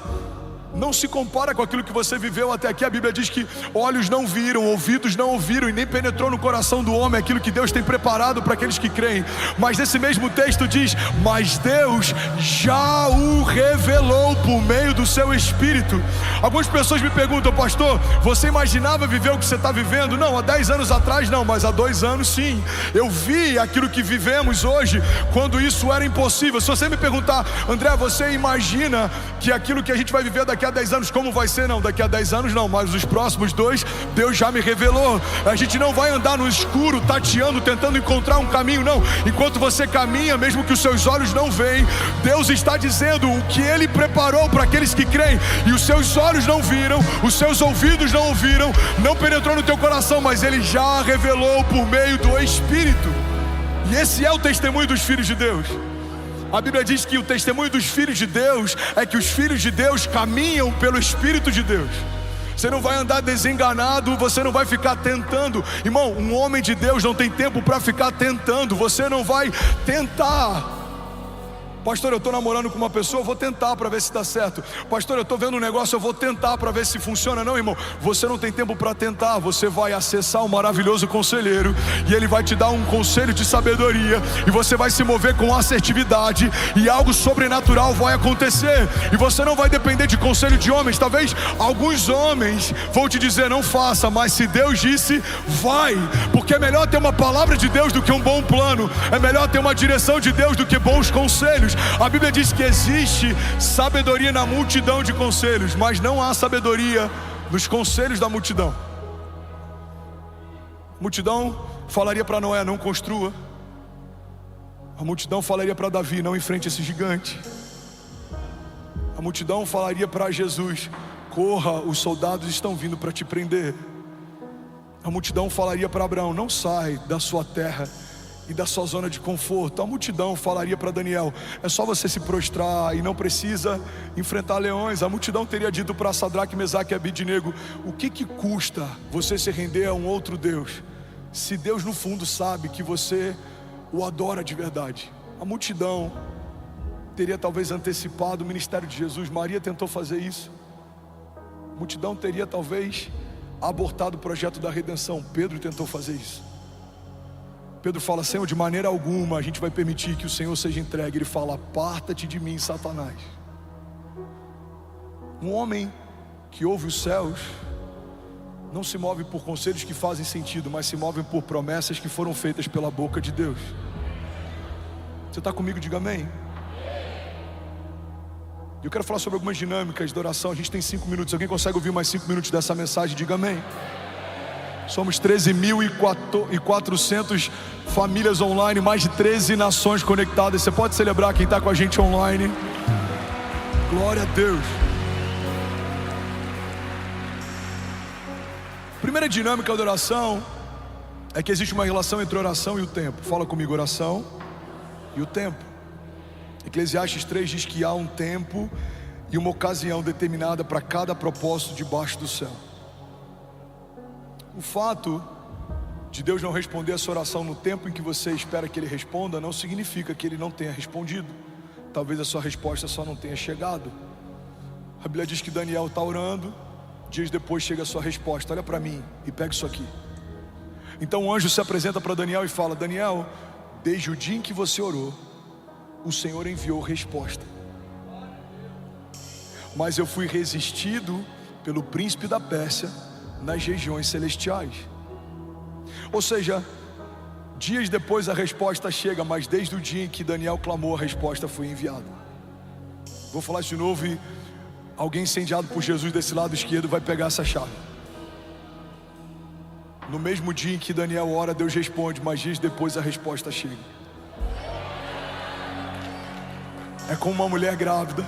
não se compara com aquilo que você viveu até aqui. A Bíblia diz que olhos não viram, ouvidos não ouviram e nem penetrou no coração do homem aquilo que Deus tem preparado para aqueles que creem. Mas nesse mesmo texto diz: mas Deus já o revelou por meio do seu Espírito. Algumas pessoas me perguntam: pastor, você imaginava viver o que você está vivendo? Não, há 10 anos atrás não, mas há 2 anos sim. Eu vi aquilo que vivemos hoje quando isso era impossível. Se você me perguntar: André, você imagina que aquilo que a gente vai viver daqui a 10 anos, como vai ser? Não, daqui a 10 anos não, mas os próximos 2, Deus já me revelou. A gente não vai andar no escuro, tateando, tentando encontrar um caminho, não. Enquanto você caminha, mesmo que os seus olhos não veem, Deus está dizendo o que Ele preparou para aqueles que creem. E os seus olhos não viram, os seus ouvidos não ouviram, não penetrou no teu coração, mas Ele já revelou por meio do Espírito. E esse é o testemunho dos filhos de Deus. A Bíblia diz que o testemunho dos filhos de Deus é que os filhos de Deus caminham pelo Espírito de Deus. Você não vai andar desenganado, você não vai ficar tentando. Irmão, um homem de Deus não tem tempo para ficar tentando. Você não vai tentar. Pastor, eu estou namorando com uma pessoa, eu vou tentar para ver se dá certo. Pastor, eu estou vendo um negócio, eu vou tentar para ver se funciona. Não, irmão, você não tem tempo para tentar. Você vai acessar o maravilhoso conselheiro e ele vai te dar um conselho de sabedoria, e você vai se mover com assertividade, e algo sobrenatural vai acontecer. E você não vai depender de conselho de homens. Talvez alguns homens vão te dizer: não faça, mas se Deus disse, vai. Porque é melhor ter uma palavra de Deus do que um bom plano. É melhor ter uma direção de Deus do que bons conselhos. A Bíblia diz que existe sabedoria na multidão de conselhos, mas não há sabedoria nos conselhos da multidão. A multidão falaria para Noé: não construa. A multidão falaria para Davi: não enfrente esse gigante. A multidão falaria para Jesus: corra, os soldados estão vindo para te prender. A multidão falaria para Abraão: não sai da sua terra e da sua zona de conforto. A multidão falaria para Daniel: é só você se prostrar e não precisa enfrentar leões. A multidão teria dito para Sadraque, Mesaque e Abidnego: o que custa você se render a um outro Deus, se Deus no fundo sabe que você o adora de verdade? A multidão teria talvez antecipado o ministério de Jesus. Maria tentou fazer isso. A multidão teria talvez abortado o projeto da redenção. Pedro tentou fazer isso. Pedro fala: Senhor, de maneira alguma a gente vai permitir que o Senhor seja entregue. Ele fala: aparta-te de mim, Satanás. Um homem que ouve os céus não se move por conselhos que fazem sentido, mas se move por promessas que foram feitas pela boca de Deus. Você está comigo? Diga amém. Eu quero falar sobre algumas dinâmicas de oração. A gente tem 5 minutos. Alguém consegue ouvir mais 5 minutos dessa mensagem? Diga amém. Somos 13.400 famílias online, mais de 13 nações conectadas. Você pode celebrar quem está com a gente online. Glória a Deus. Primeira dinâmica da oração é que existe uma relação entre oração e o tempo. Fala comigo: oração e o tempo. Eclesiastes 3 diz que há um tempo e uma ocasião determinada para cada propósito debaixo do céu. O fato de Deus não responder a sua oração no tempo em que você espera que Ele responda não significa que Ele não tenha respondido. Talvez a sua resposta só não tenha chegado. A Bíblia diz que Daniel está orando, dias depois chega a sua resposta. Olha para mim e pega isso aqui. Então o anjo se apresenta para Daniel e fala: Daniel, desde o dia em que você orou, o Senhor enviou resposta, mas eu fui resistido pelo príncipe da Pérsia nas regiões celestiais. Ou seja, dias depois a resposta chega, mas desde o dia em que Daniel clamou, a resposta foi enviada. Vou falar isso de novo e alguém incendiado por Jesus desse lado esquerdo vai pegar essa chave. No mesmo dia em que Daniel ora, Deus responde, mas dias depois a resposta chega. É como uma mulher grávida,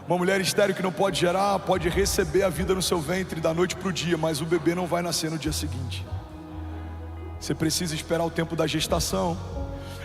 uma mulher estéril que não pode gerar, pode receber a vida no seu ventre da noite para o dia, mas o bebê não vai nascer no dia seguinte. Você precisa esperar o tempo da gestação.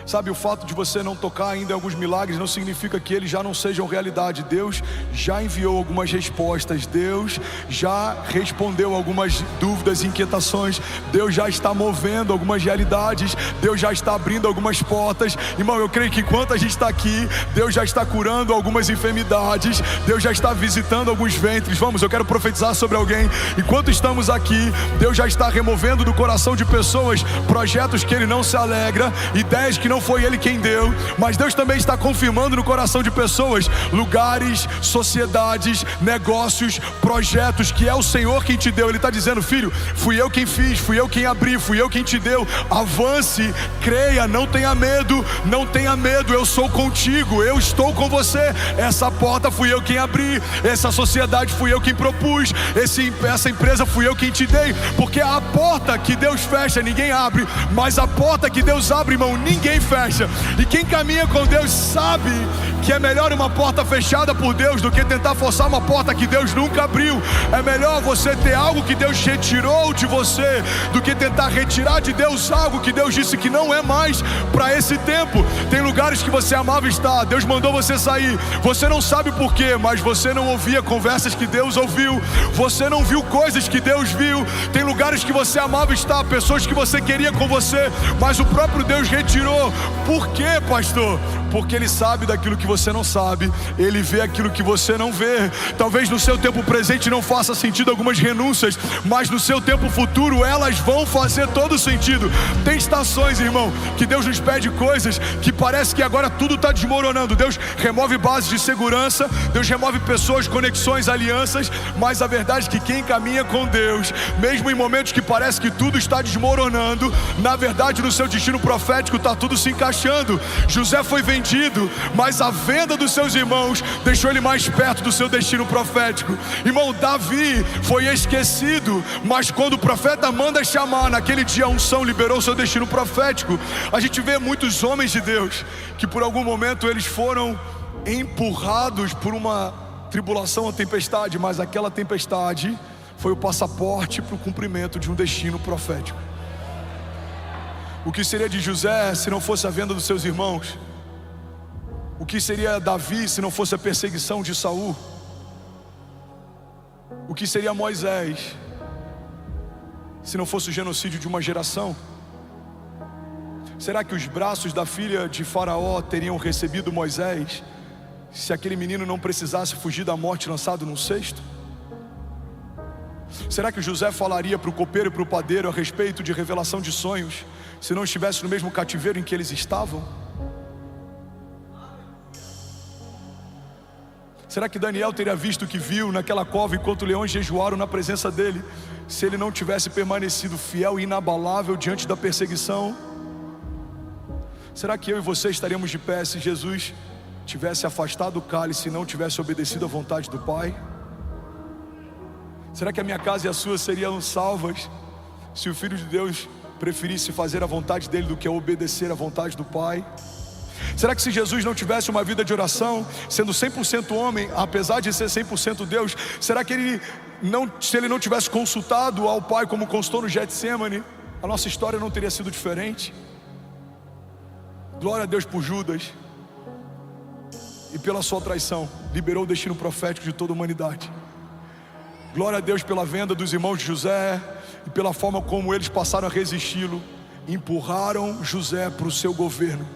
Sabe, o fato de você não tocar ainda em alguns milagres não significa que eles já não sejam realidade. Deus já enviou algumas respostas, Deus já respondeu algumas dúvidas e inquietações, Deus já está movendo algumas realidades, Deus já está abrindo algumas portas. Irmão, eu creio que enquanto a gente está aqui, Deus já está curando algumas enfermidades, Deus já está visitando alguns ventres. Vamos, eu quero profetizar sobre alguém. Enquanto estamos aqui, Deus já está removendo do coração de pessoas projetos que Ele não se alegra, ideias que não foi Ele quem deu, mas Deus também está confirmando no coração de pessoas lugares, sociedades, negócios, projetos que é o Senhor quem te deu. Ele está dizendo: filho, fui eu quem fiz, fui eu quem abri, fui eu quem te deu. Avance, creia, não tenha medo, não tenha medo, eu sou contigo, eu estou com você. Essa porta fui eu quem abri, essa sociedade fui eu quem propus, essa empresa fui eu quem te dei. Porque a porta que Deus fecha, ninguém abre, mas a porta que Deus abre, irmão, ninguém fecha. E quem caminha com Deus sabe que é melhor uma porta fechada por Deus do que tentar forçar uma porta que Deus nunca abriu. É melhor você ter algo que Deus retirou de você do que tentar retirar de Deus algo que Deus disse que não é mais para esse tempo. Tem lugares que você amava estar, Deus mandou você sair, você não sabe por quê, mas você não ouvia conversas que Deus ouviu, você não viu coisas que Deus viu. Tem lugares que você amava estar, pessoas que você queria com você, mas o próprio Deus retirou. Por quê, pastor? Porque Ele sabe daquilo que você não sabe, Ele vê aquilo que você não vê. Talvez no seu tempo presente não faça sentido algumas renúncias, mas no seu tempo futuro elas vão fazer todo sentido. Tem estações, irmão, que Deus nos pede coisas que parece que agora tudo está desmoronando. Deus remove bases de segurança, Deus remove pessoas, conexões, alianças, mas a verdade é que quem caminha com Deus, mesmo em momentos que parece que tudo está desmoronando, na verdade no seu destino profético está tudo se encaixando. José foi vendido, mas a venda dos seus irmãos deixou ele mais perto do seu destino profético. Irmão, Davi foi esquecido, mas quando o profeta manda chamar, naquele dia a unção liberou seu destino profético. A gente vê muitos homens de Deus que por algum momento eles foram empurrados por uma tribulação ou tempestade, mas aquela tempestade foi o passaporte para o cumprimento de um destino profético. O que seria de José se não fosse a venda dos seus irmãos? O que seria Davi se não fosse a perseguição de Saul? O que seria Moisés se não fosse o genocídio de uma geração? Será que os braços da filha de Faraó teriam recebido Moisés se aquele menino não precisasse fugir da morte lançado num cesto? Será que José falaria para o copeiro e para o padeiro a respeito de revelação de sonhos se não estivesse no mesmo cativeiro em que eles estavam? Será que Daniel teria visto o que viu naquela cova enquanto leões jejuaram na presença dele, se ele não tivesse permanecido fiel e inabalável diante da perseguição? Será que eu e você estaríamos de pé se Jesus tivesse afastado o cálice e não tivesse obedecido à vontade do Pai? Será que a minha casa e a sua seriam salvas se o Filho de Deus preferisse fazer a vontade dele do que obedecer à vontade do Pai? Será que se Jesus não tivesse uma vida de oração, sendo 100% homem, apesar de ser 100% Deus, será que se ele não tivesse consultado ao Pai como consultou no Getsemane, a nossa história não teria sido diferente? Glória a Deus por Judas, e pela sua traição liberou o destino profético de toda a humanidade. Glória a Deus pela venda dos irmãos de José e pela forma como eles passaram a resisti-lo, empurraram José para o seu governo.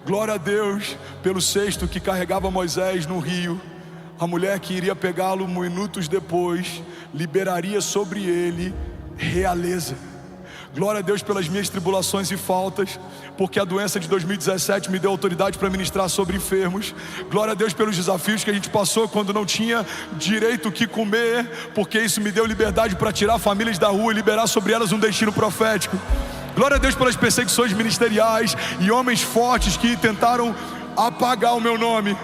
Glória a Deus pelo cesto que carregava Moisés no rio. A mulher que iria pegá-lo minutos depois liberaria sobre ele realeza. Glória a Deus pelas minhas tribulações e faltas, porque a doença de 2017 me deu autoridade para ministrar sobre enfermos. Glória a Deus pelos desafios que a gente passou quando não tinha direito o que comer, porque isso me deu liberdade para tirar famílias da rua e liberar sobre elas um destino profético. Glória a Deus pelas perseguições ministeriais e homens fortes que tentaram apagar o meu nome,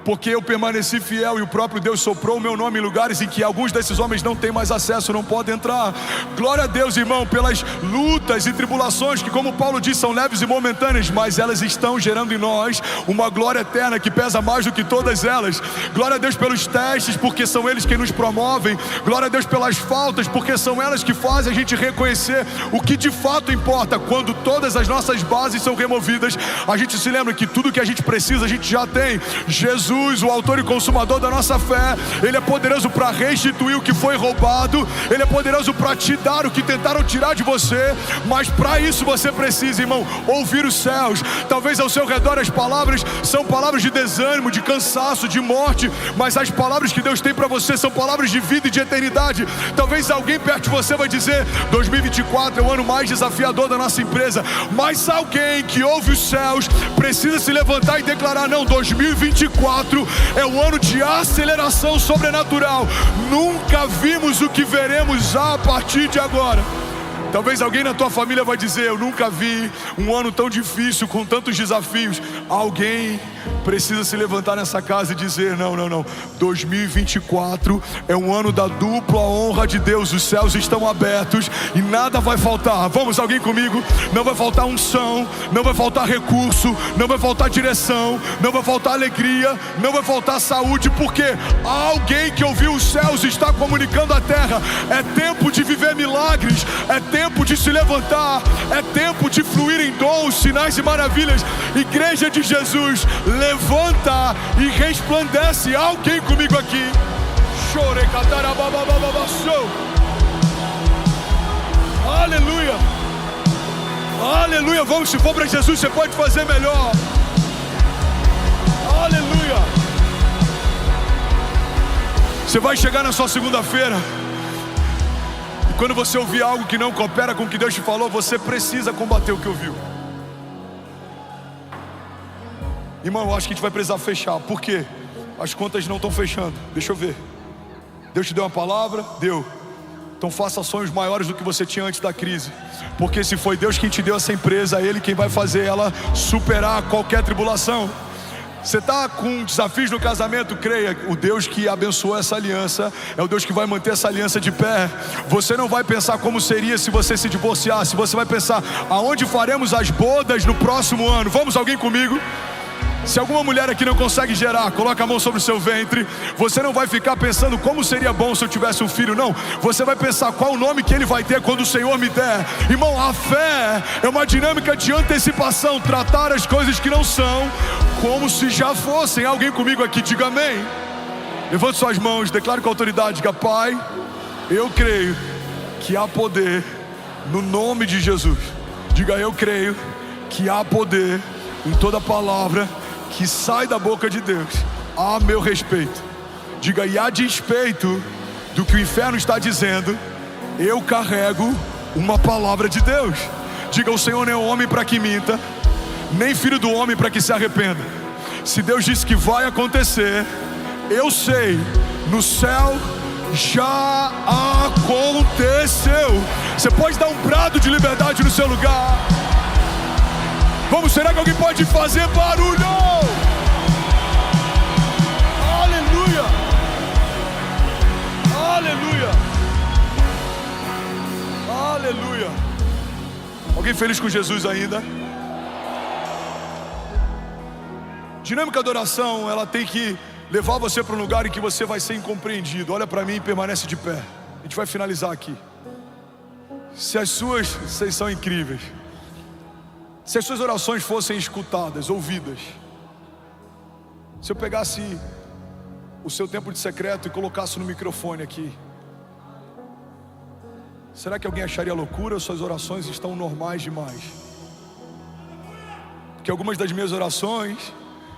porque eu permaneci fiel e o próprio Deus soprou o meu nome em lugares em que alguns desses homens não têm mais acesso, não podem entrar. Glória a Deus, irmão, pelas lutas e tribulações que, como Paulo diz, são leves e momentâneas, mas elas estão gerando em nós uma glória eterna que pesa mais do que todas elas. Glória a Deus pelos testes, porque são eles quem nos promovem. Glória a Deus pelas faltas, porque são elas que fazem a gente reconhecer o que de fato importa. Quando todas as nossas bases são removidas, a gente se lembra que tudo que a gente precisa a gente já tem. Jesus, o autor e consumador da nossa fé, Ele é poderoso para restituir o que foi roubado. Ele é poderoso para te dar o que tentaram tirar de você. Mas para isso você precisa, irmão, ouvir os céus. Talvez ao seu redor as palavras são palavras de desânimo, de cansaço, de morte, mas as palavras que Deus tem para você são palavras de vida e de eternidade. Talvez alguém perto de você vai dizer: 2024 é o ano mais desafiador da nossa empresa. Mas alguém que ouve os céus precisa se levantar e declarar: não, 2024 é o ano de aceleração sobrenatural. Nunca vimos o que veremos a partir de agora. Talvez alguém na tua família vai dizer: eu nunca vi um ano tão difícil, com tantos desafios. Alguém precisa se levantar nessa casa e dizer: não, 2024 é um ano da dupla honra de Deus. Os céus estão abertos e nada vai faltar. Vamos, alguém comigo? Não vai faltar unção, não vai faltar recurso, não vai faltar direção, não vai faltar alegria, não vai faltar saúde, porque alguém que ouviu os céus está comunicando à terra: é tempo de viver milagres, é tempo de se levantar, é tempo de fluir em dons, sinais e maravilhas. Igreja de Jesus, levanta e resplandece. Alguém comigo aqui? Aleluia, aleluia. Vamos, se for para Jesus, você pode fazer melhor. Aleluia. Você vai chegar na sua segunda-feira, e quando você ouvir algo que não coopera com o que Deus te falou, você precisa combater o que ouviu. Irmão, eu acho que a gente vai precisar fechar. Por quê? As contas não estão fechando. Deixa eu ver. Deus te deu uma palavra? Deu. Então faça sonhos maiores do que você tinha antes da crise, porque se foi Deus quem te deu essa empresa, é Ele quem vai fazer ela superar qualquer tribulação. Você está com desafios no casamento? Creia, o Deus que abençoou essa aliança é o Deus que vai manter essa aliança de pé. Você não vai pensar como seria se você se divorciasse. Você vai pensar: aonde faremos as bodas no próximo ano? Vamos, alguém comigo? Se alguma mulher aqui não consegue gerar, coloca a mão sobre o seu ventre. Você não vai ficar pensando como seria bom se eu tivesse um filho, não. Você vai pensar qual o nome que ele vai ter quando o Senhor me der. Irmão, a fé é uma dinâmica de antecipação. Tratar as coisas que não são como se já fossem. Alguém comigo aqui, diga amém. Levante suas mãos, declare com autoridade, diga: Pai, eu creio que há poder no nome de Jesus. Diga: eu creio que há poder em toda palavra que sai da boca de Deus a meu respeito. Diga: e a despeito do que o inferno está dizendo, eu carrego uma palavra de Deus. Diga: o Senhor não é homem para que minta, nem filho do homem para que se arrependa. Se Deus disse que vai acontecer, eu sei, no céu já aconteceu. Você pode dar um brado de liberdade no seu lugar? Vamos, será que alguém pode fazer barulho? Aleluia! Aleluia! Aleluia! Alguém feliz com Jesus ainda? Dinâmica da oração, ela tem que levar você para um lugar em que você vai ser incompreendido. Olha para mim e permanece de pé. A gente vai finalizar aqui. Vocês são incríveis. Se as suas orações fossem escutadas, ouvidas, se eu pegasse o seu tempo de secreto e colocasse no microfone aqui, será que alguém acharia loucura ou suas orações estão normais demais? Porque algumas das minhas orações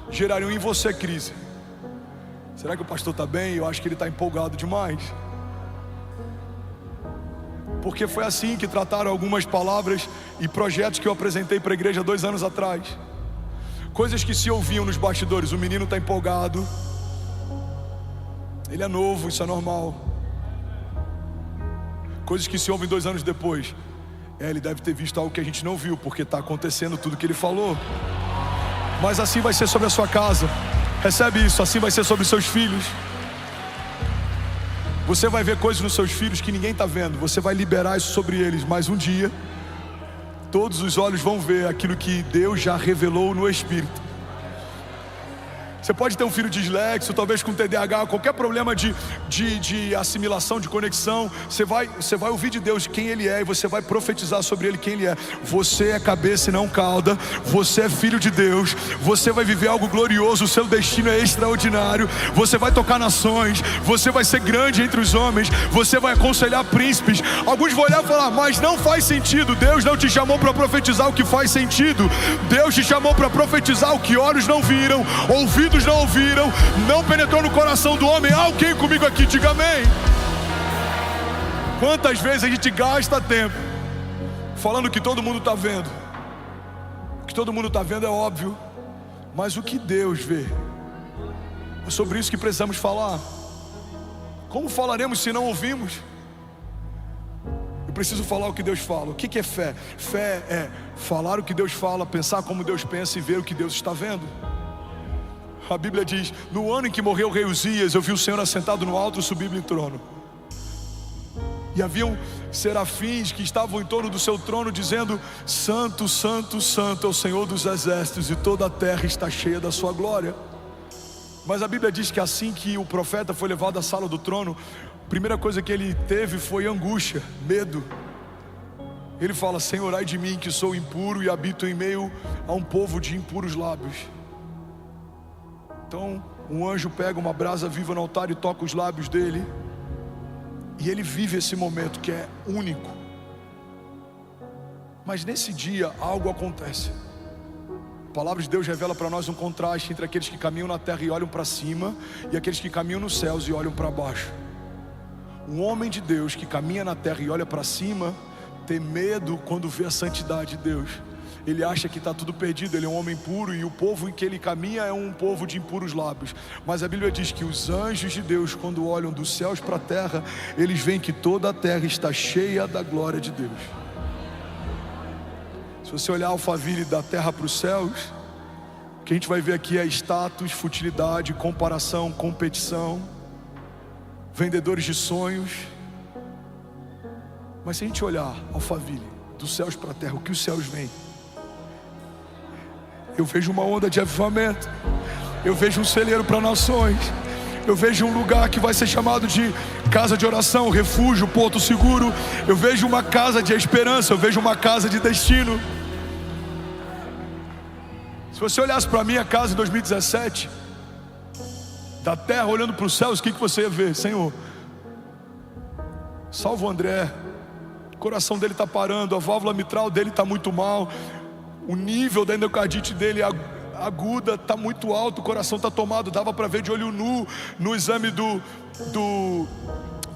gerariam em você crise. Será que o pastor está bem? Eu acho que ele está empolgado demais. Porque foi assim que trataram algumas palavras e projetos que eu apresentei para a igreja 2 anos atrás. Coisas que se ouviam nos bastidores: o menino está empolgado, ele é novo, isso é normal. Coisas que se ouvem 2 anos depois: ele deve ter visto algo que a gente não viu, porque está acontecendo tudo que ele falou. Mas assim vai ser sobre a sua casa. Recebe isso, assim vai ser sobre os seus filhos. Você vai ver coisas nos seus filhos que ninguém está vendo. Você vai liberar isso sobre eles. Mas um dia, todos os olhos vão ver aquilo que Deus já revelou no Espírito. Você pode ter um filho dislexo, talvez com TDAH, qualquer problema de assimilação, de conexão. Você vai ouvir de Deus quem Ele é, e você vai profetizar sobre Ele quem Ele é. Você é cabeça e não cauda. Você é filho de Deus. Você vai viver algo glorioso. O seu destino é extraordinário. Você vai tocar nações. Você vai ser grande entre os homens. Você vai aconselhar príncipes. Alguns vão olhar e falar: mas não faz sentido. Deus não te chamou para profetizar o que faz sentido. Deus te chamou para profetizar o que olhos não viram, ouvidos não ouviram, não penetrou no coração do homem. Alguém comigo aqui, diga amém. Quantas vezes a gente gasta tempo falando que todo mundo está vendo? O que todo mundo está vendo é óbvio, mas o que Deus vê? É sobre isso que precisamos falar. Como falaremos se não ouvimos? Eu preciso falar o que Deus fala. O que é fé? Fé é falar o que Deus fala, pensar como Deus pensa e ver o que Deus está vendo. A Bíblia diz: no ano em que morreu o rei Uzias, eu vi o Senhor assentado no alto, sublime trono. E haviam serafins que estavam em torno do seu trono, dizendo: santo, santo, santo é o Senhor dos exércitos, e toda a terra está cheia da sua glória. Mas a Bíblia diz que assim que o profeta foi levado à sala do trono, a primeira coisa que ele teve foi angústia, medo. Ele fala: Senhor, ai de mim que sou impuro e habito em meio a um povo de impuros lábios. Então um anjo pega uma brasa viva no altar e toca os lábios dele, e ele vive esse momento que é único. Mas nesse dia algo acontece. A palavra de Deus revela para nós um contraste entre aqueles que caminham na terra e olham para cima, e aqueles que caminham nos céus e olham para baixo. Um homem de Deus que caminha na terra e olha para cima tem medo quando vê a santidade de Deus. Ele acha que está tudo perdido, ele é um homem puro, e o povo em que ele caminha é um povo de impuros lábios. Mas a Bíblia diz que os anjos de Deus, quando olham dos céus para a terra, eles veem que toda a terra está cheia da glória de Deus. Se você olhar Alphaville da terra para os céus, o que a gente vai ver aqui é status, futilidade, comparação, competição, vendedores de sonhos. Mas se a gente olhar Alphaville dos céus para a terra, o que os céus veem? Eu vejo uma onda de avivamento. Eu vejo um celeiro para nações. Eu vejo um lugar que vai ser chamado de casa de oração, refúgio, porto seguro. Eu vejo uma casa de esperança. Eu vejo uma casa de destino. Se você olhasse para a minha casa em 2017, da terra olhando para os céus, o que você ia ver? Senhor, salva o André. O coração dele está parando, a válvula mitral dele está muito mal. O nível da endocardite dele aguda está muito alto, o coração está tomado. Dava para ver de olho nu no exame do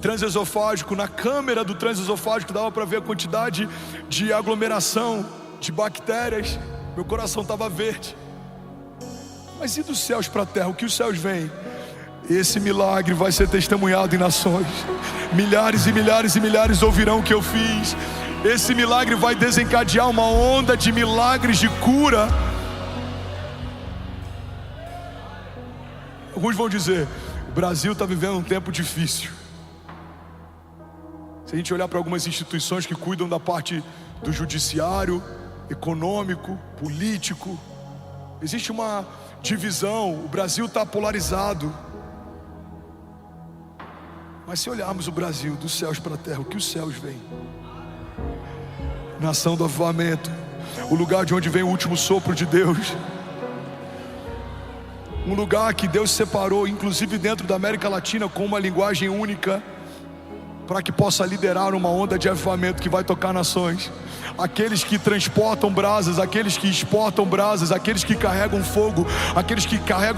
transesofágico, na câmera do transesofágico, dava para ver a quantidade de aglomeração de bactérias. Meu coração estava verde. Mas e dos céus para a terra? O que os céus veem? Esse milagre vai ser testemunhado em nações. Milhares e milhares e milhares ouvirão o que eu fiz. Esse milagre vai desencadear uma onda de milagres de cura. Alguns vão dizer: o Brasil está vivendo um tempo difícil. Se a gente olhar para algumas instituições que cuidam da parte do judiciário, econômico, político, existe uma divisão. O Brasil está polarizado. Mas se olharmos o Brasil dos céus para a terra, o que os céus veem? Nação do avivamento, o lugar de onde vem o último sopro de Deus. Um lugar que Deus separou, inclusive dentro da América Latina, com uma linguagem única, para que possa liderar uma onda de avivamento que vai tocar nações. Aqueles que transportam brasas, aqueles que exportam brasas, aqueles que carregam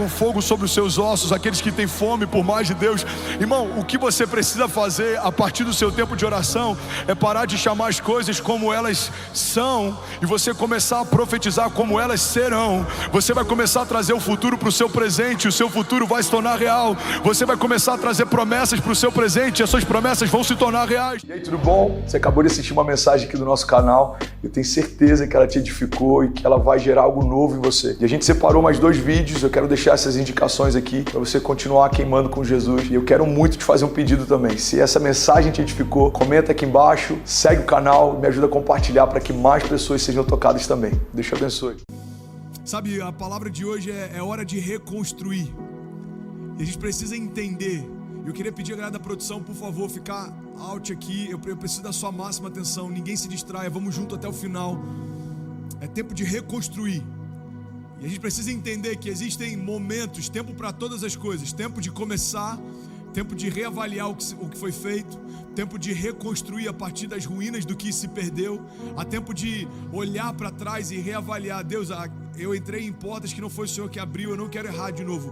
fogo sobre os seus ossos, aqueles que têm fome por mais de Deus. Irmão, o que você precisa fazer a partir do seu tempo de oração é parar de chamar as coisas como elas são e você começar a profetizar como elas serão. Você vai começar a trazer o futuro para o seu presente, o seu futuro vai se tornar real. Você vai começar a trazer promessas para o seu presente e as suas promessas vão se tornar reais. E aí, tudo bom? Você acabou de assistir uma mensagem aqui do nosso canal. Eu tenho certeza que ela te edificou e que ela vai gerar algo novo em você. E a gente separou mais 2 vídeos, eu quero deixar essas indicações aqui para você continuar queimando com Jesus. E eu quero muito te fazer um pedido também. Se essa mensagem te edificou, comenta aqui embaixo, segue o canal, me ajuda a compartilhar para que mais pessoas sejam tocadas também. Deus te abençoe. Sabe, a palavra de hoje é hora de reconstruir. E a gente precisa entender. Eu queria pedir a galera da produção, por favor, ficar out aqui. Eu preciso da sua máxima atenção. Ninguém se distraia, vamos junto até o final. É tempo de reconstruir. E a gente precisa entender que existem momentos, tempo para todas as coisas. Tempo de começar, tempo de reavaliar o que foi feito, tempo de reconstruir a partir das ruínas do que se perdeu. Há tempo de olhar para trás e reavaliar. Deus, eu entrei em portas que não foi o Senhor que abriu, eu não quero errar de novo.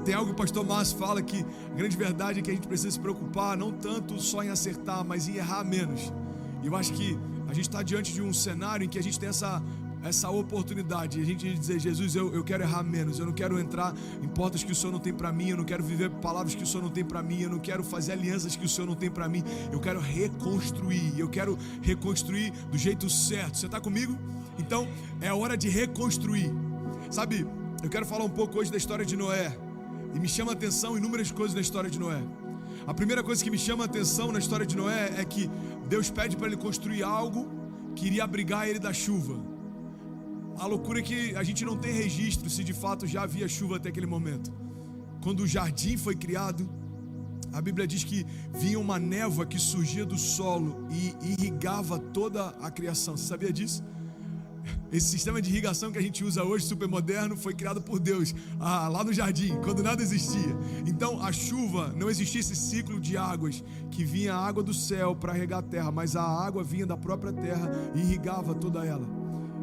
Tem algo que o pastor Márcio fala, que a grande verdade é que a gente precisa se preocupar não tanto só em acertar, mas em errar menos. E eu acho que a gente está diante de um cenário em que a gente tem essa oportunidade, a gente dizer: Jesus, eu quero errar menos, eu não quero entrar em portas que o Senhor não tem para mim, eu não quero viver palavras que o Senhor não tem para mim, eu não quero fazer alianças que o Senhor não tem para mim, eu quero reconstruir do jeito certo. Você está comigo? Então é hora de reconstruir. Sabe, eu quero falar um pouco hoje da história de Noé. E me chama a atenção inúmeras coisas na história de Noé. A primeira coisa que me chama a atenção na história de Noé é que Deus pede para ele construir algo que iria abrigar ele da chuva. A loucura é que a gente não tem registro se de fato já havia chuva até aquele momento. Quando o jardim foi criado, a Bíblia diz que vinha uma névoa que surgia do solo e irrigava toda a criação. Você sabia disso? Esse sistema de irrigação que a gente usa hoje, super moderno, foi criado por Deus lá no jardim, quando nada existia. Então a chuva, não existia esse ciclo de águas que vinha a água do céu para regar a terra, mas a água vinha da própria terra e irrigava toda ela.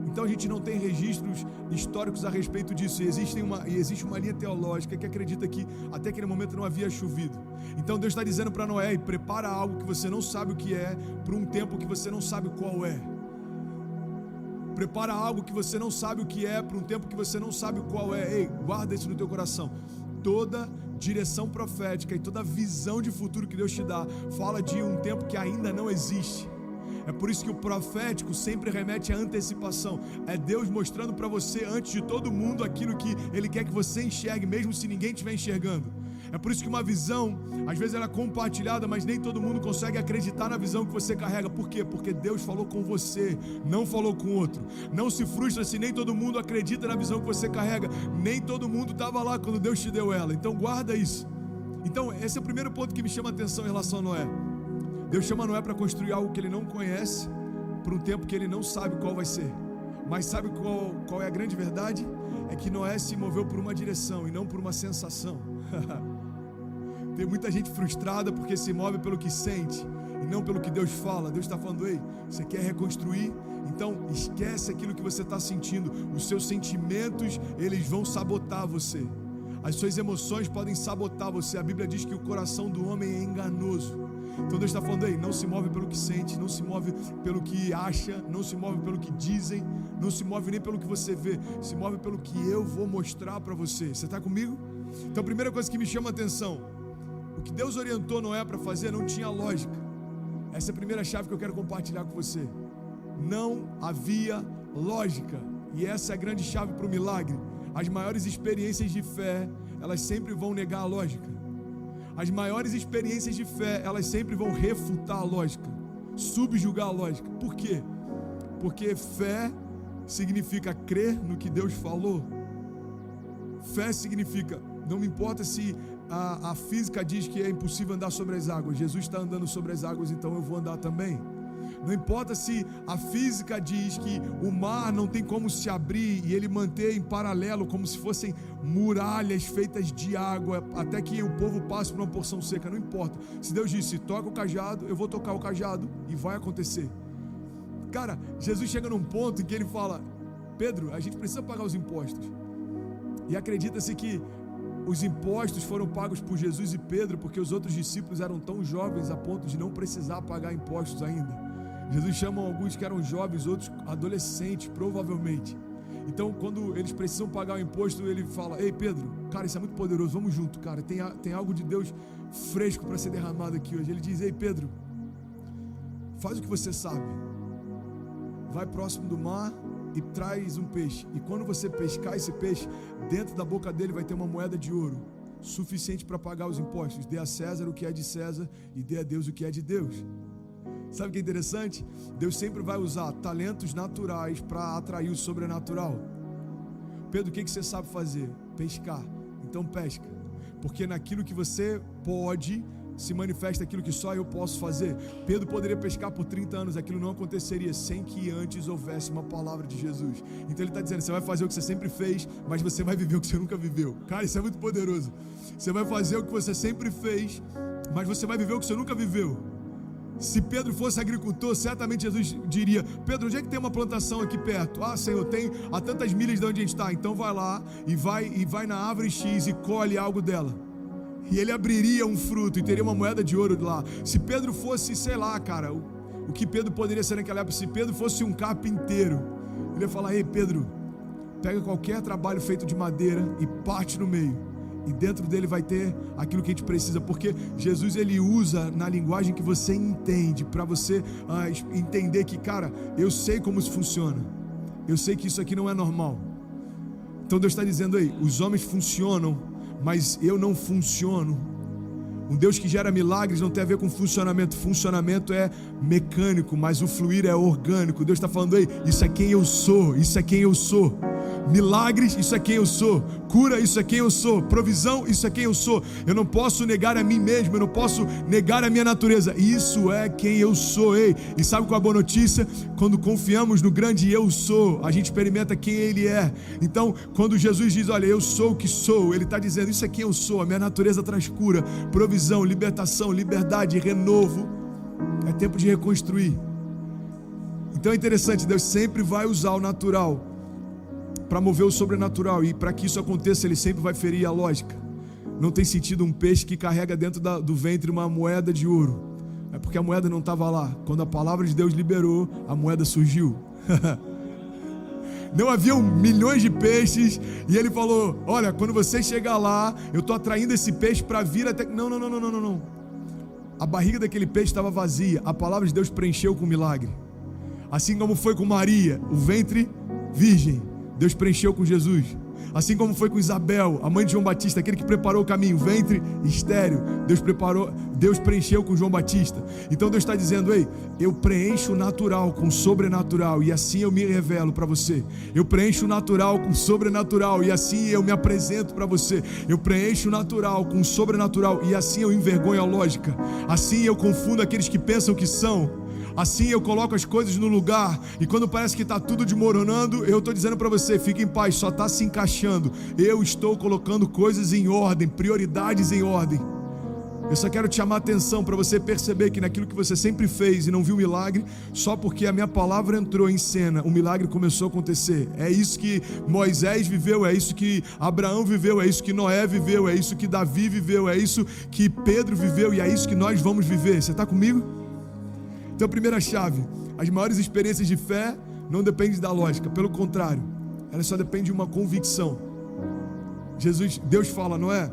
Então a gente não tem registros históricos a respeito disso. E existe uma linha teológica que acredita que até aquele momento não havia chovido. Então Deus está dizendo para Noé: prepara algo que você não sabe o que é, para um tempo que você não sabe qual é. Prepara algo que você não sabe o que é, para um tempo que você não sabe qual é. Ei, guarda isso no teu coração. Toda direção profética e toda visão de futuro que Deus te dá fala de um tempo que ainda não existe. É por isso que o profético sempre remete à antecipação. É Deus mostrando para você antes de todo mundo aquilo que Ele quer que você enxergue, mesmo se ninguém estiver enxergando. É por isso que uma visão, às vezes ela é compartilhada, mas nem todo mundo consegue acreditar na visão que você carrega. Por quê? Porque Deus falou com você, não falou com outro. Não se frustra se nem todo mundo acredita na visão que você carrega. Nem todo mundo estava lá quando Deus te deu ela. Então guarda isso. Então esse é o primeiro ponto que me chama a atenção em relação a Noé. Deus chama Noé para construir algo que ele não conhece, para um tempo que ele não sabe qual vai ser. Mas sabe qual é a grande verdade? É que Noé se moveu por uma direção e não por uma sensação. Tem muita gente frustrada porque se move pelo que sente e não pelo que Deus fala. Deus está falando: ei, você quer reconstruir? Então esquece aquilo que você está sentindo. Os seus sentimentos, eles vão sabotar você. As suas emoções podem sabotar você. A Bíblia diz que o coração do homem é enganoso. Então Deus está falando aí, não se move pelo que sente, não se move pelo que acha, não se move pelo que dizem, não se move nem pelo que você vê, se move pelo que eu vou mostrar para você. Você está comigo? Então a primeira coisa que me chama a atenção, o que Deus orientou Noé para fazer não tinha lógica. Essa é a primeira chave que eu quero compartilhar com você. Não havia lógica. E essa é a grande chave para o milagre. As maiores experiências de fé, elas sempre vão negar a lógica. As maiores experiências de fé, elas sempre vão refutar a lógica, subjugar a lógica. Por quê? Porque fé significa crer no que Deus falou. Fé significa, não me importa se a física diz que é impossível andar sobre as águas, Jesus está andando sobre as águas, então eu vou andar também. Não importa se a física diz que o mar não tem como se abrir e ele manter em paralelo como se fossem muralhas feitas de água até que o povo passe por uma porção seca, não importa. Se Deus disse, toca o cajado, eu vou tocar o cajado e vai acontecer. Cara, Jesus chega num ponto em que ele fala, Pedro, a gente precisa pagar os impostos. E acredita-se que os impostos foram pagos por Jesus e Pedro porque os outros discípulos eram tão jovens a ponto de não precisar pagar impostos ainda. Jesus chama alguns que eram jovens, outros adolescentes, provavelmente. Então, quando eles precisam pagar o imposto, ele fala, ei Pedro, cara, isso é muito poderoso, vamos junto, cara, tem algo de Deus fresco para ser derramado aqui hoje. Ele diz, ei Pedro, faz o que você sabe, vai próximo do mar e traz um peixe, e quando você pescar esse peixe, dentro da boca dele vai ter uma moeda de ouro, suficiente para pagar os impostos. Dê a César o que é de César e dê a Deus o que é de Deus. Sabe o que é interessante? Deus sempre vai usar talentos naturais para atrair o sobrenatural. Pedro, o que você sabe fazer? Pescar. Então pesca. Porque naquilo que você pode, se manifesta aquilo que só eu posso fazer. Pedro poderia pescar por 30 anos, aquilo não aconteceria sem que antes houvesse uma palavra de Jesus. Então ele está dizendo, você vai fazer o que você sempre fez, mas você vai viver o que você nunca viveu. Cara, isso é muito poderoso. Você vai fazer o que você sempre fez, mas você vai viver o que você nunca viveu. Se Pedro fosse agricultor, certamente Jesus diria, Pedro, onde é que tem uma plantação aqui perto? Ah, Senhor, tem a tantas milhas de onde a gente está. Então vai lá e vai na árvore X e colhe algo dela. E ele abriria um fruto e teria uma moeda de ouro lá. Se Pedro fosse, sei lá, cara, o que Pedro poderia ser naquela época? Se Pedro fosse um carpinteiro, ele ia falar, ei Pedro, pega qualquer trabalho feito de madeira e parte no meio. E dentro dele vai ter aquilo que a gente precisa, porque Jesus ele usa na linguagem que você entende, para você entender que, cara, eu sei como isso funciona, eu sei que isso aqui não é normal. Então Deus está dizendo aí, os homens funcionam, mas eu não funciono. Um Deus que gera milagres não tem a ver com funcionamento. Funcionamento é mecânico, mas o fluir é orgânico. Deus está falando aí, isso é quem eu sou, isso é quem eu sou. Milagres, isso é quem eu sou. Cura, isso é quem eu sou. Provisão, isso é quem eu sou. Eu não posso negar a mim mesmo, eu não posso negar a minha natureza. Isso é quem eu sou, ei. E sabe qual é a boa notícia? Quando confiamos no grande eu sou, a gente experimenta quem ele é. Então, quando Jesus diz, olha, eu sou o que sou, ele está dizendo, isso é quem eu sou. A minha natureza traz cura, provisão, libertação, liberdade, renovo. É tempo de reconstruir. Então é interessante, Deus sempre vai usar o natural para mover o sobrenatural, e para que isso aconteça ele sempre vai ferir a lógica. Não tem sentido um peixe que carrega dentro do ventre uma moeda de ouro, é porque a moeda não estava lá. Quando a palavra de Deus liberou, a moeda surgiu. Não haviam milhões de peixes, e ele falou, olha, quando você chegar lá, eu estou atraindo esse peixe para vir até... Não. A barriga daquele peixe estava vazia, a palavra de Deus preencheu com milagre. Assim como foi com Maria, o ventre virgem, Deus preencheu com Jesus. Assim como foi com Isabel, a mãe de João Batista, aquele que preparou o caminho, ventre estéril, Deus preencheu com João Batista. Então Deus está dizendo, ei, eu preencho o natural com o sobrenatural, e assim eu me revelo para você. Eu preencho o natural com o sobrenatural, e assim eu me apresento para você. Eu preencho o natural com o sobrenatural, e assim eu envergonho a lógica. Assim eu confundo aqueles que pensam que são. Assim eu coloco as coisas no lugar, e quando parece que está tudo desmoronando, eu estou dizendo para você, fique em paz, só está se encaixando. Eu estou colocando coisas em ordem, prioridades em ordem. Eu só quero te chamar a atenção para você perceber que naquilo que você sempre fez e não viu milagre, só porque a minha palavra entrou em cena, o milagre começou a acontecer. É isso que Moisés viveu, é isso que Abraão viveu, é isso que Noé viveu, é isso que Davi viveu, é isso que Pedro viveu e é isso que nós vamos viver. Você está comigo? Então, primeira chave, as maiores experiências de fé não dependem da lógica, pelo contrário, elas só dependem de uma convicção. Deus fala, Noé,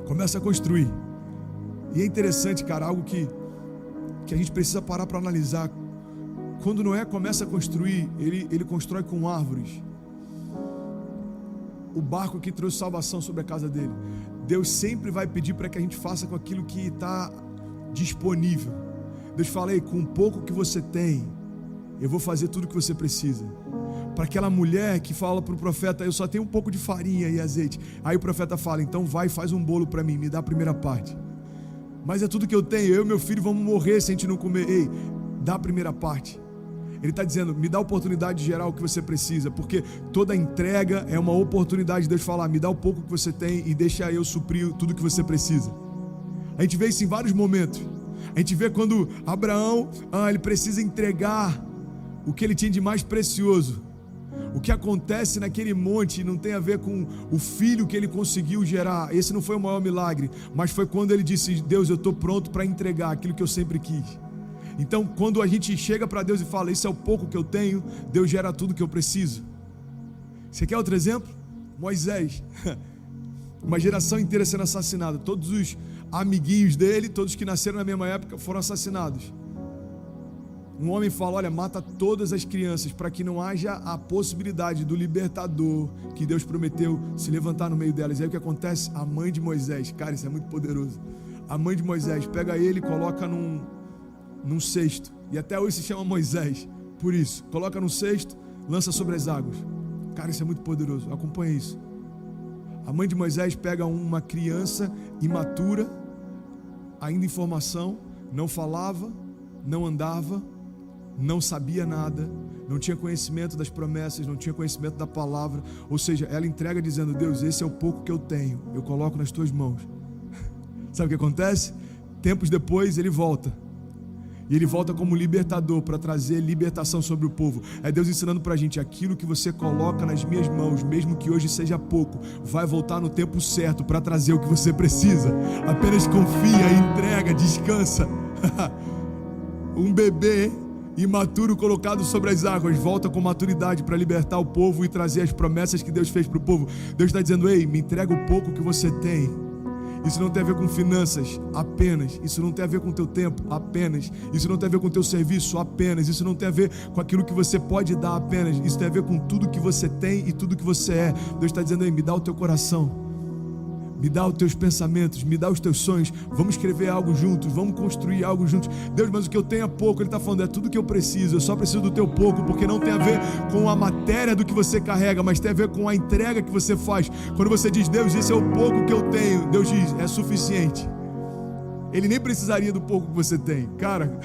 começa a construir. E é interessante, cara, algo que a gente precisa parar para analisar. Quando Noé começa a construir, ele constrói com árvores. O barco que trouxe salvação sobre a casa dele. Deus sempre vai pedir para que a gente faça com aquilo que está disponível. Deus fala, ei, com o pouco que você tem, eu vou fazer tudo o que você precisa. Para aquela mulher que fala para o profeta, eu só tenho um pouco de farinha e azeite. Aí o profeta fala, então vai, faz um bolo para mim, me dá a primeira parte. Mas é tudo que eu tenho, eu e meu filho vamos morrer se a gente não comer. Ei, dá a primeira parte. Ele está dizendo, me dá a oportunidade de gerar o que você precisa, porque toda entrega é uma oportunidade de Deus falar, me dá o pouco que você tem e deixa eu suprir tudo que você precisa. A gente vê isso em vários momentos. A gente vê quando Abraão, ele precisa entregar o que ele tinha de mais precioso. O que acontece naquele monte não tem a ver com o filho que ele conseguiu gerar. Esse não foi o maior milagre, mas foi quando ele disse, Deus, eu estou pronto para entregar aquilo que eu sempre quis. Então, quando a gente chega para Deus e fala, isso é o pouco que eu tenho, Deus gera tudo que eu preciso. Você quer outro exemplo? Moisés. Uma geração inteira sendo assassinada. Todos os amiguinhos dele, todos que nasceram na mesma época, foram assassinados. Um homem fala, olha, mata todas as crianças para que não haja a possibilidade do libertador que Deus prometeu se levantar no meio delas. E aí o que acontece? A mãe de Moisés, cara, isso é muito poderoso. A mãe de Moisés pega ele e coloca num cesto. E até hoje se chama Moisés, por isso. Coloca num cesto, lança sobre as águas. Cara, isso é muito poderoso, acompanha isso. A mãe de Moisés pega uma criança imatura, ainda em formação, não falava, não andava, não sabia nada, não tinha conhecimento das promessas, não tinha conhecimento da palavra, ou seja, ela entrega dizendo, Deus, esse é o pouco que eu tenho, eu coloco nas tuas mãos. Sabe o que acontece? Tempos depois ele volta, e ele volta como libertador para trazer libertação sobre o povo. É Deus ensinando para a gente, aquilo que você coloca nas minhas mãos, mesmo que hoje seja pouco, vai voltar no tempo certo para trazer o que você precisa. Apenas confia, entrega, descansa. Um bebê imaturo colocado sobre as águas volta com maturidade para libertar o povo e trazer as promessas que Deus fez para o povo. Deus está dizendo, ei, me entrega o pouco que você tem. Isso não tem a ver com finanças, apenas. Isso não tem a ver com o teu tempo, apenas. Isso não tem a ver com o teu serviço, apenas. Isso não tem a ver com aquilo que você pode dar, apenas. Isso tem a ver com tudo que você tem e tudo que você é. Deus está dizendo, ei, me dá o teu coração. Me dá os teus pensamentos, me dá os teus sonhos. Vamos escrever algo juntos, vamos construir algo juntos. Deus, mas o que eu tenho é pouco. Ele está falando, é tudo que eu preciso. Eu só preciso do teu pouco, porque não tem a ver com a matéria do que você carrega, mas tem a ver com a entrega que você faz. Quando você diz, Deus, esse é o pouco que eu tenho, Deus diz, é suficiente. Ele nem precisaria do pouco que você tem. Cara,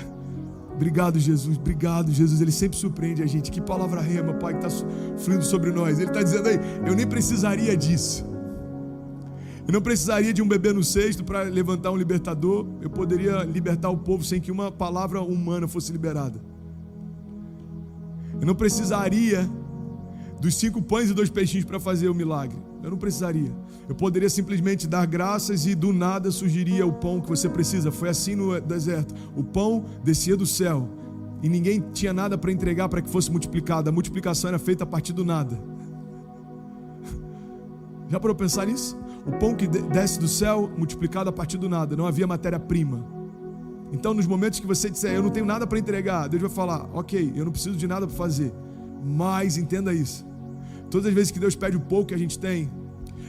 obrigado, Jesus. Obrigado, Jesus. Ele sempre surpreende a gente. Que palavra rema, Pai, que está fluindo sobre nós. Ele está dizendo aí, eu nem precisaria disso. Eu não precisaria de um bebê no cesto para levantar um libertador. Eu poderia libertar o povo sem que uma palavra humana fosse liberada. Eu não precisaria dos 5 pães e 2 peixinhos para fazer o milagre. Eu não precisaria. Eu poderia simplesmente dar graças e do nada surgiria o pão que você precisa. Foi assim no deserto. O pão descia do céu e ninguém tinha nada para entregar para que fosse multiplicado. A multiplicação era feita a partir do nada. Já parou para pensar nisso? O pão que desce do céu, multiplicado a partir do nada. Não havia matéria-prima. Então, nos momentos que você disser, eu não tenho nada para entregar, Deus vai falar, ok, eu não preciso de nada para fazer. Mas, entenda isso. Todas as vezes que Deus pede o pouco que a gente tem,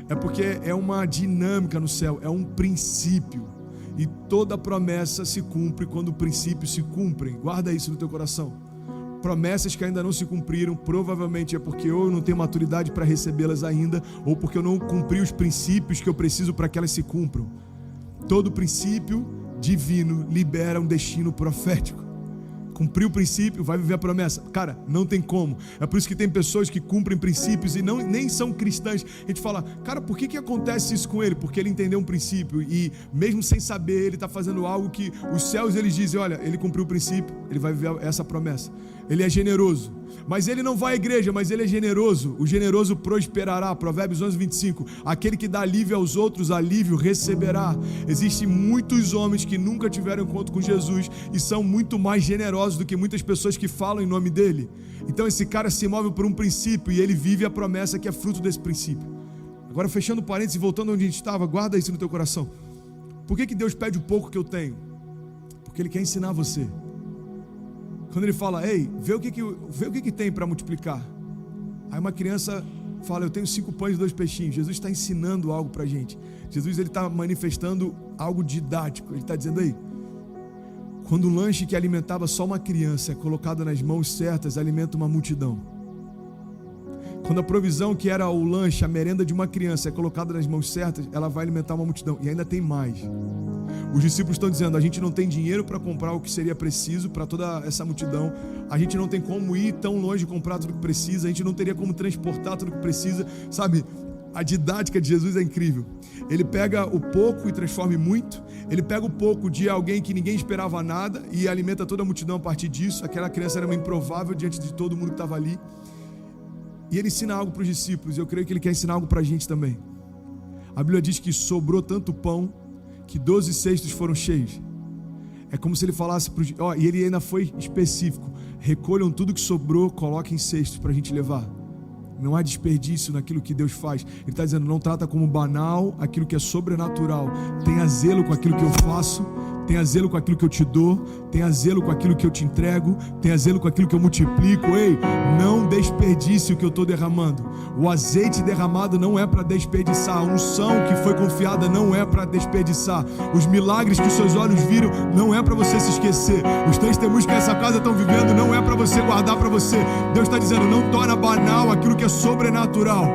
é porque é uma dinâmica no céu, é um princípio. E toda promessa se cumpre quando princípios se cumprem. Guarda isso no teu coração. Promessas que ainda não se cumpriram, provavelmente é porque ou eu não tenho maturidade para recebê-las ainda, ou porque eu não cumpri os princípios que eu preciso para que elas se cumpram. Todo princípio divino libera um destino profético. Cumpriu o princípio, vai viver a promessa. Cara, não tem como. É por isso que tem pessoas que cumprem princípios e nem são cristãs. A gente fala, cara, por que acontece isso com ele? Porque ele entendeu um princípio e mesmo sem saber, ele está fazendo algo que os céus, eles dizem, olha, ele cumpriu o princípio, ele vai viver essa promessa. Ele é generoso. Mas ele não vai à igreja, mas ele é generoso. O generoso prosperará. Provérbios 11:25. Aquele que dá alívio aos outros, alívio receberá. Existem muitos homens que nunca tiveram encontro com Jesus e são muito mais generosos do que muitas pessoas que falam em nome dele. Então esse cara se move por um princípio e ele vive a promessa que é fruto desse princípio. Agora, fechando parênteses e voltando onde a gente estava, guarda isso no teu coração. Por que Deus pede o pouco que eu tenho? Porque Ele quer ensinar você. Quando Ele fala, ei, vê o que tem para multiplicar. Aí uma criança fala, eu tenho 5 pães e 2 peixinhos. Jesus está ensinando algo para a gente. Jesus está manifestando algo didático. Ele está dizendo, ei, quando o lanche que alimentava só uma criança é colocado nas mãos certas, alimenta uma multidão. Quando a provisão que era o lanche, a merenda de uma criança é colocada nas mãos certas, ela vai alimentar uma multidão. E ainda tem mais. Os discípulos estão dizendo, a gente não tem dinheiro para comprar o que seria preciso para toda essa multidão. A gente não tem como ir tão longe e comprar tudo que precisa. A gente não teria como transportar tudo que precisa. Sabe, a didática de Jesus é incrível. Ele pega o pouco e transforma em muito. Ele pega o pouco de alguém que ninguém esperava nada e alimenta toda a multidão a partir disso. Aquela criança era uma improvável diante de todo mundo que estava ali. E ele ensina algo para os discípulos, e eu creio que ele quer ensinar algo para a gente também. A Bíblia diz que sobrou tanto pão, que 12 cestos foram cheios. É como se ele falasse, e ele ainda foi específico, recolham tudo que sobrou, coloquem em cestos para a gente levar. Não há desperdício naquilo que Deus faz. Ele está dizendo, não trata como banal aquilo que é sobrenatural. Tenha zelo com aquilo que eu faço, tenha zelo com aquilo que eu te dou, tenha zelo com aquilo que eu te entrego, tenha zelo com aquilo que eu multiplico. Ei, não desperdice o que eu estou derramando. O azeite derramado não é para desperdiçar. A unção que foi confiada não é para desperdiçar. Os milagres que os seus olhos viram não é para você se esquecer. Os testemunhos que essa casa estão vivendo não é para você guardar para você. Deus está dizendo, não torna banal aquilo que é sobrenatural.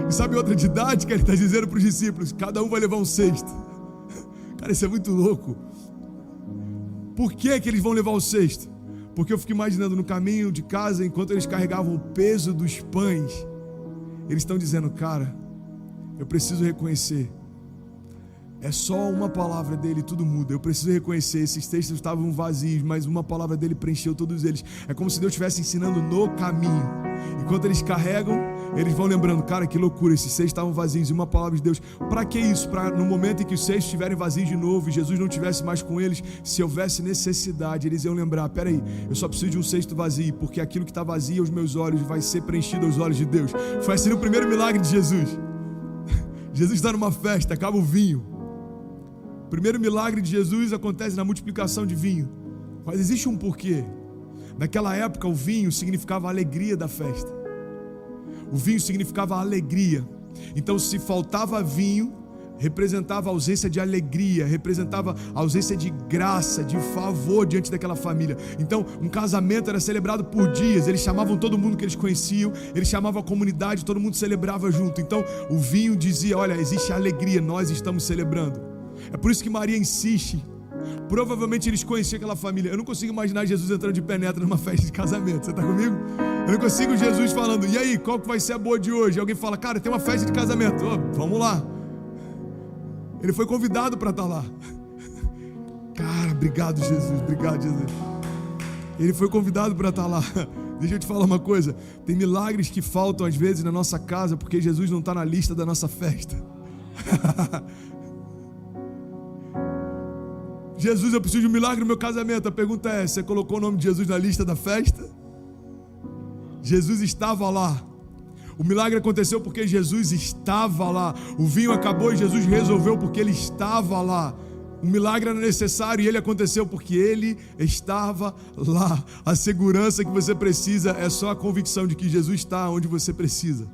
E sabe outra didática? Ele está dizendo para os discípulos, cada um vai levar um cesto. Cara, isso é muito louco. Por que eles vão levar o cesto? Porque eu fico imaginando no caminho de casa, enquanto eles carregavam o peso dos pães, eles estão dizendo, cara, eu preciso reconhecer, é só uma palavra dele e tudo muda. Eu preciso reconhecer, esses textos estavam vazios, mas uma palavra dele preencheu todos eles. É como se Deus estivesse ensinando no caminho. Enquanto eles carregam, eles vão lembrando, cara, que loucura, esses 6 estavam vazios e uma palavra de Deus. Para que isso? Para no momento em que os 6 estiverem vazios de novo e Jesus não estivesse mais com eles, se houvesse necessidade, eles iam lembrar, peraí, eu só preciso de um cesto vazio, porque aquilo que está vazio aos meus olhos vai ser preenchido aos olhos de Deus. Foi assim o primeiro milagre de Jesus. Jesus está numa festa, acaba o vinho. O primeiro milagre de Jesus acontece na multiplicação de vinho. Mas existe um porquê. Naquela época o vinho significava a alegria da festa. O vinho significava a alegria. Então se faltava vinho, representava a ausência de alegria, representava a ausência de graça, de favor diante daquela família. Então um casamento era celebrado por dias. Eles chamavam todo mundo que eles conheciam, eles chamavam a comunidade, todo mundo celebrava junto. Então o vinho dizia, olha, existe alegria, nós estamos celebrando. É por isso que Maria insiste. Provavelmente eles conheciam aquela família. Eu não consigo imaginar Jesus entrando de penetra numa festa de casamento. Você está comigo? Eu não consigo Jesus falando, e aí, qual que vai ser a boa de hoje? E alguém fala, cara, tem uma festa de casamento. Oh, vamos lá. Ele foi convidado para estar lá. Cara, obrigado Jesus, obrigado Jesus. Ele foi convidado para estar lá. Deixa eu te falar uma coisa. Tem milagres que faltam às vezes na nossa casa porque Jesus não está na lista da nossa festa. Jesus, eu preciso de um milagre no meu casamento. A pergunta é, você colocou o nome de Jesus na lista da festa? Jesus estava lá. O milagre aconteceu porque Jesus estava lá. O vinho acabou e Jesus resolveu porque Ele estava lá. O milagre era necessário e ele aconteceu porque Ele estava lá. A segurança que você precisa é só a convicção de que Jesus está onde você precisa.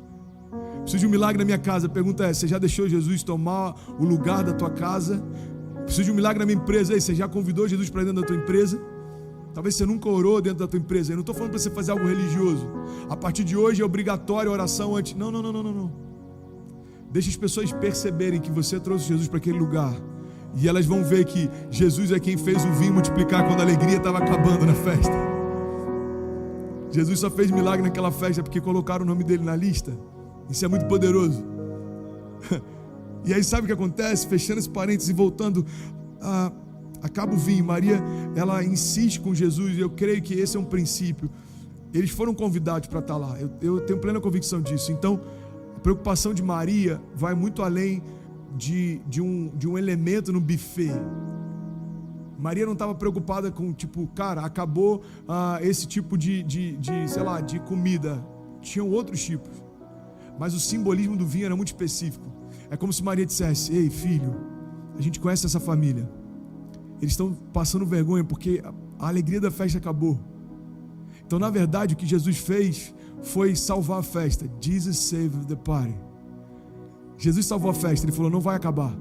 Preciso de um milagre na minha casa. A pergunta é, você já deixou Jesus tomar o lugar da tua casa? Preciso de um milagre na minha empresa. Aí, você já convidou Jesus para dentro da tua empresa? Talvez você nunca orou dentro da tua empresa. Eu não estou falando para você fazer algo religioso. A partir de hoje é obrigatório a oração antes. Não. Deixa as pessoas perceberem que você trouxe Jesus para aquele lugar. E elas vão ver que Jesus é quem fez o vinho multiplicar quando a alegria estava acabando na festa. Jesus só fez milagre naquela festa porque colocaram o nome dele na lista. Isso é muito poderoso. E aí sabe o que acontece? Fechando esse parênteses e voltando, acaba o vinho. Maria, ela insiste com Jesus, e eu creio que esse é um princípio. Eles foram convidados para estar lá, eu tenho plena convicção disso. Então, a preocupação de Maria vai muito além de um elemento no buffet. Maria não estava preocupada com, tipo, cara, acabou esse tipo de comida. Tinham outros tipos. Mas o simbolismo do vinho era muito específico. É como se Maria dissesse: ei, filho, a gente conhece essa família. Eles estão passando vergonha porque a alegria da festa acabou. Então, na verdade, o que Jesus fez foi salvar a festa. Jesus saved the party. Jesus salvou a festa. Ele falou: não vai acabar,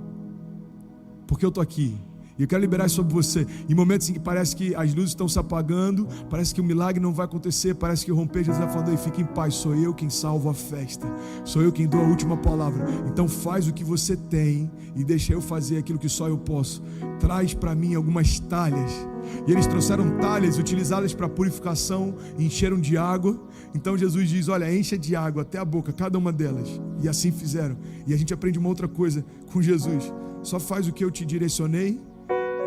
porque eu estou aqui. E eu quero liberar isso sobre você. Em momentos em que parece que as luzes estão se apagando, parece que o milagre não vai acontecer, parece que romper, Jesus está falando: fique em paz, sou eu quem salvo a festa, sou eu quem dou a última palavra. Então faz o que você tem e deixa eu fazer aquilo que só eu posso. Traz para mim algumas talhas. E eles trouxeram talhas utilizadas para purificação e encheram de água. Então Jesus diz: olha, encha de água até a boca, cada uma delas. E assim fizeram. E a gente aprende uma outra coisa com Jesus: só faz o que eu te direcionei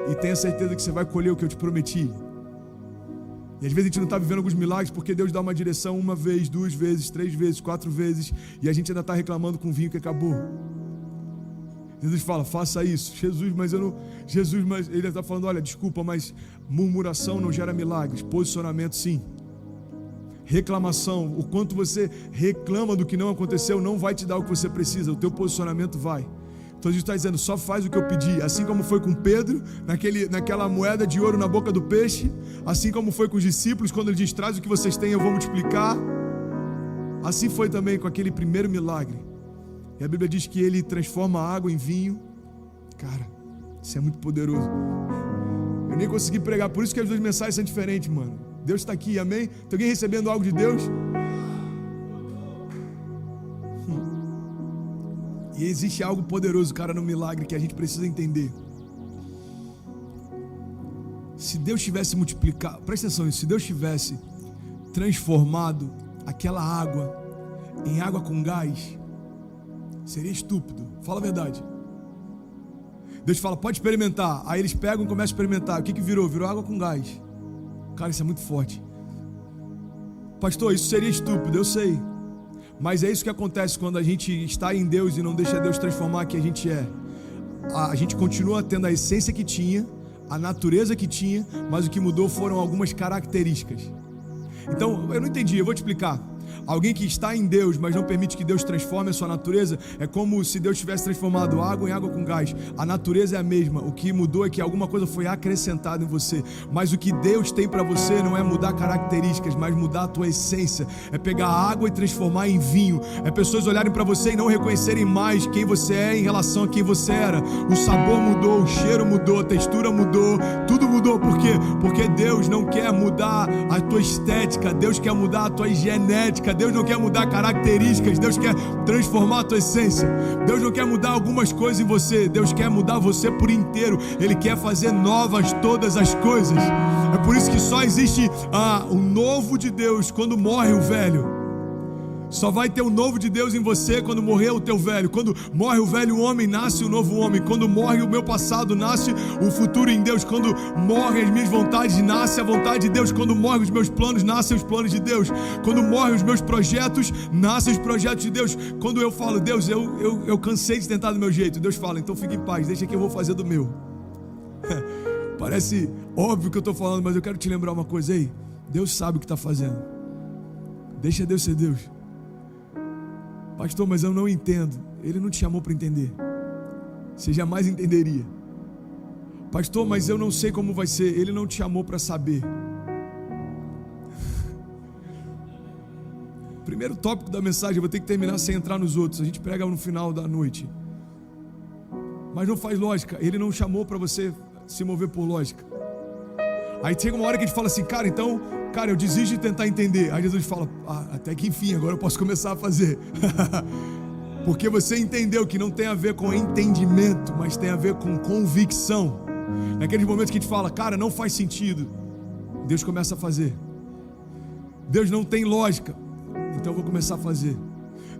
e tenha certeza que você vai colher o que eu te prometi. E às vezes a gente não está vivendo alguns milagres porque Deus dá uma direção uma vez, 2 vezes, 3 vezes, 4 vezes, e a gente ainda está reclamando com o vinho que acabou. Jesus fala: faça isso. mas ele está falando: olha, desculpa, mas murmuração não gera milagres, posicionamento sim. Reclamação, o quanto você reclama do que não aconteceu, não vai te dar o que você precisa, o teu posicionamento vai. Então Jesus está dizendo: só faz o que eu pedi. Assim como foi com Pedro, naquela moeda de ouro na boca do peixe, assim como foi com os discípulos, quando ele diz: traz o que vocês têm, eu vou multiplicar. Assim foi também com aquele primeiro milagre. E a Bíblia diz que ele transforma a água em vinho. Cara, isso é muito poderoso. Eu nem consegui pregar, por isso que as 2 mensagens são diferentes, mano. Deus está aqui, amém? Tem alguém recebendo algo de Deus? E existe algo poderoso, cara, no milagre que a gente precisa entender. Se Deus tivesse multiplicado, presta atenção nisso, se Deus tivesse transformado aquela água em água com gás, seria estúpido, fala a verdade. Deus fala: pode experimentar. Aí eles pegam e começam a experimentar. O que virou? Virou água com gás. Cara, isso é muito forte. Pastor, isso seria estúpido, eu sei. Mas é isso que acontece quando a gente está em Deus e não deixa Deus transformar quem a gente é. A gente continua tendo a essência que tinha, a natureza que tinha, mas o que mudou foram algumas características. Então, eu não entendi, eu vou te explicar. Alguém que está em Deus, mas não permite que Deus transforme a sua natureza, é como se Deus tivesse transformado água em água com gás. A natureza é a mesma, o que mudou é que alguma coisa foi acrescentada em você. Mas o que Deus tem para você não é mudar características, mas mudar a tua essência. É pegar a água e transformar em vinho. É pessoas olharem para você e não reconhecerem mais quem você é em relação a quem você era. O sabor mudou, o cheiro mudou, a textura mudou, tudo mudou. Por quê? Porque Deus não quer mudar a tua estética, Deus quer mudar a tua genética. Deus não quer mudar características, Deus quer transformar a tua essência. Deus não quer mudar algumas coisas em você, Deus quer mudar você por inteiro. Ele quer fazer novas todas as coisas. É por isso que só existe o novo de Deus quando morre o velho. Só vai ter o novo de Deus em você quando morrer o teu velho. Quando morre o velho homem, nasce o novo homem. Quando morre o meu passado, nasce o futuro em Deus. Quando morrem as minhas vontades, nasce a vontade de Deus. Quando morrem os meus planos, nascem os planos de Deus. Quando morrem os meus projetos, nascem os projetos de Deus. Quando eu falo: Deus, eu cansei de tentar do meu jeito, Deus fala: então fique em paz, deixa que eu vou fazer do meu. Parece óbvio que eu estou falando, mas eu quero te lembrar uma coisa aí. Deus sabe o que está fazendo. Deixa Deus ser Deus. Pastor, mas eu não entendo. Ele não te chamou para entender. Você jamais entenderia. Pastor, mas eu não sei como vai ser. Ele não te chamou para saber. Primeiro tópico da mensagem, eu vou ter que terminar sem entrar nos outros. A gente prega no final da noite. Mas não faz lógica. Ele não chamou para você se mover por lógica. Aí chega uma hora que a gente fala assim: cara, então, eu desisto de tentar entender. Aí Jesus fala: até que enfim, agora eu posso começar a fazer. Porque você entendeu que não tem a ver com entendimento, mas tem a ver com convicção. Naqueles momentos que a gente fala, cara, não faz sentido, Deus começa a fazer. Deus não tem lógica, então eu vou começar a fazer.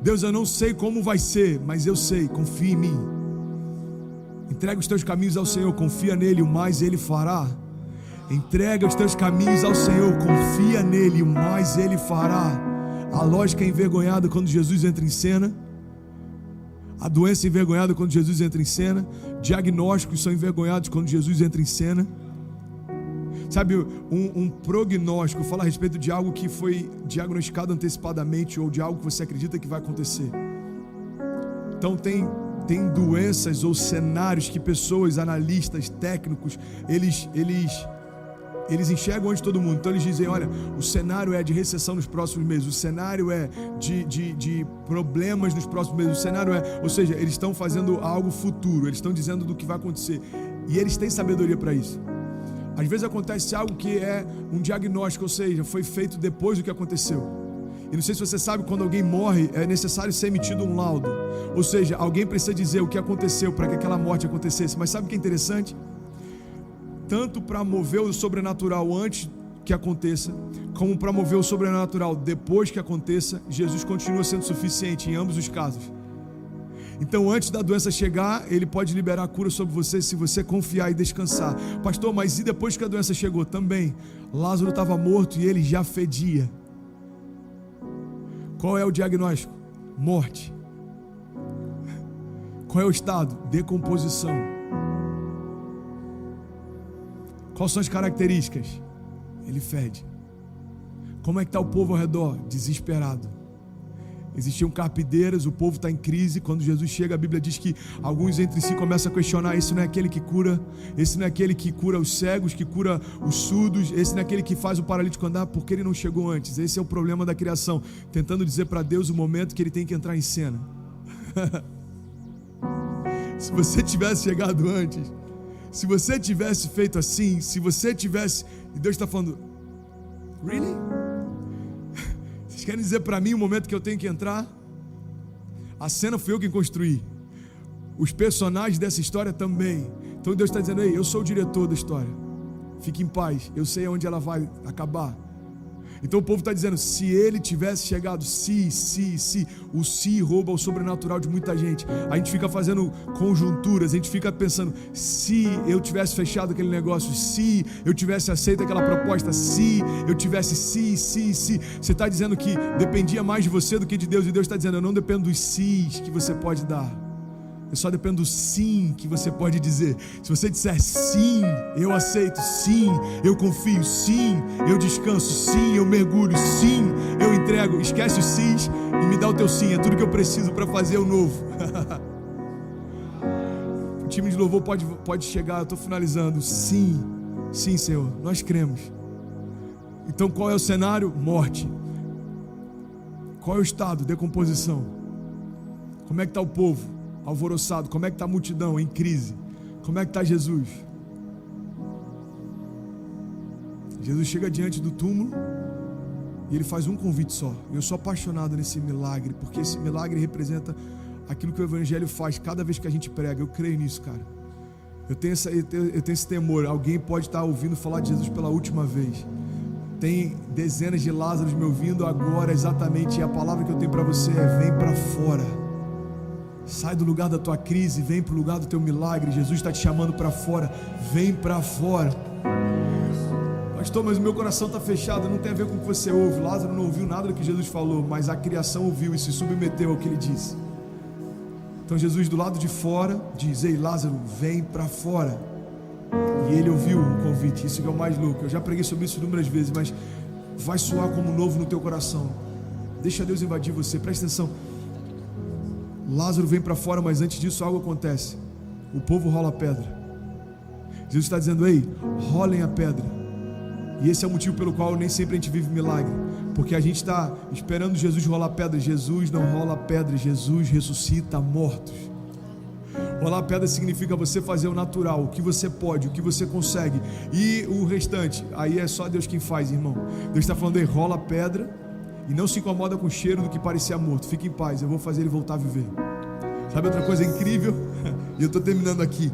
Deus, eu não sei como vai ser, mas eu sei, confia em mim. Entrega os teus caminhos ao Senhor, confia nele, o mais ele fará. Entrega os teus caminhos ao Senhor, confia nele, o mais ele fará. A lógica é envergonhada quando Jesus entra em cena. A doença é envergonhada quando Jesus entra em cena. Diagnósticos são envergonhados quando Jesus entra em cena. Sabe, um prognóstico fala a respeito de algo que foi diagnosticado antecipadamente ou de algo que você acredita que vai acontecer. Então tem doenças ou cenários que pessoas, analistas, técnicos, eles enxergam antes de todo mundo. Então eles dizem, olha, o cenário é de recessão nos próximos meses, o cenário é de problemas nos próximos meses, o cenário é, ou seja, eles estão fazendo algo futuro, eles estão dizendo do que vai acontecer, e eles têm sabedoria para isso. Às vezes acontece algo que é um diagnóstico, ou seja, foi feito depois do que aconteceu. E não sei se você sabe, quando alguém morre, é necessário ser emitido um laudo, ou seja, alguém precisa dizer o que aconteceu para que aquela morte acontecesse. Mas sabe o que é interessante? Tanto para mover o sobrenatural antes que aconteça, como para mover o sobrenatural depois que aconteça, Jesus continua sendo suficiente em ambos os casos. Então, antes da doença chegar, Ele pode liberar a cura sobre você, se você confiar e descansar. Pastor, mas e depois que a doença chegou? Também, Lázaro estava morto e ele já fedia. Qual é o diagnóstico? Morte. Qual é o estado? Decomposição. Quais são as características? Ele fede. Como é que está o povo ao redor? Desesperado. Existiam carpideiras, o povo está em crise. Quando Jesus chega, a Bíblia diz que alguns entre si começam a questionar: esse não é aquele que cura? Esse não é aquele que cura os cegos, que cura os surdos? Esse não é aquele que faz o paralítico andar? Porque ele não chegou antes? Esse é o problema da criação, tentando dizer para Deus o momento que ele tem que entrar em cena. Se você tivesse chegado antes, se você tivesse feito assim, se você tivesse... E Deus está falando: really? Vocês querem dizer para mim o momento que eu tenho que entrar? A cena fui eu quem construí, os personagens dessa história também. Então Deus está dizendo: ei, eu sou o diretor da história, fique em paz, eu sei onde ela vai acabar. Então o povo está dizendo: se ele tivesse chegado, o se rouba o sobrenatural de muita gente. A gente fica fazendo conjunturas, a gente fica pensando: se eu tivesse fechado aquele negócio, se eu tivesse aceito aquela proposta, se eu tivesse, se. Você está dizendo que dependia mais de você do que de Deus, e Deus está dizendo: eu não dependo dos sis que você pode dar, eu só dependo do sim que você pode dizer. Se você disser sim, eu aceito, sim, eu confio, sim, eu descanso, sim, eu mergulho, sim, eu entrego. Esquece os sis e me dá o teu sim. É tudo que eu preciso para fazer o novo. O time de louvor pode chegar, eu estou finalizando. Sim, sim, Senhor, nós cremos. Então qual é o cenário? Morte. Qual é o estado? Decomposição. Como é que está o povo? Alvoroçado. Como é que está a multidão? Em crise. Como é que está Jesus? Jesus chega diante do túmulo e ele faz um convite só. Eu sou apaixonado nesse milagre, porque esse milagre representa aquilo que o Evangelho faz cada vez que a gente prega. Eu creio nisso, cara. Eu tenho esse temor. Alguém pode estar ouvindo falar de Jesus pela última vez. Tem dezenas de Lázaros me ouvindo agora exatamente, e a palavra que eu tenho para você é: vem para fora. Sai do lugar da tua crise, vem para o lugar do teu milagre. Jesus está te chamando para fora. Vem para fora. Pastor, mas o meu coração está fechado. Não tem a ver com o que você ouve. Lázaro não ouviu nada do que Jesus falou, mas a criação ouviu e se submeteu ao que ele disse. Então Jesus do lado de fora diz: ei, Lázaro, vem para fora. E ele ouviu o convite. Isso que é o mais louco. Eu já preguei sobre isso inúmeras vezes, mas vai soar como novo no teu coração. Deixa Deus invadir você. Presta atenção. Lázaro vem para fora, mas antes disso algo acontece. O povo rola a pedra. Jesus está dizendo: ei, rolem a pedra. E esse é o motivo pelo qual nem sempre a gente vive milagre, porque a gente está esperando Jesus rolar pedra. Jesus não rola pedra, Jesus ressuscita mortos. Rolar pedra significa você fazer o natural, o que você pode, o que você consegue, e o restante, aí é só Deus quem faz, irmão. Deus está falando: ei, rola pedra. E não se incomoda com o cheiro do que parecia morto. Fique em paz, eu vou fazer ele voltar a viver. Sabe outra coisa incrível? E eu estou terminando aqui.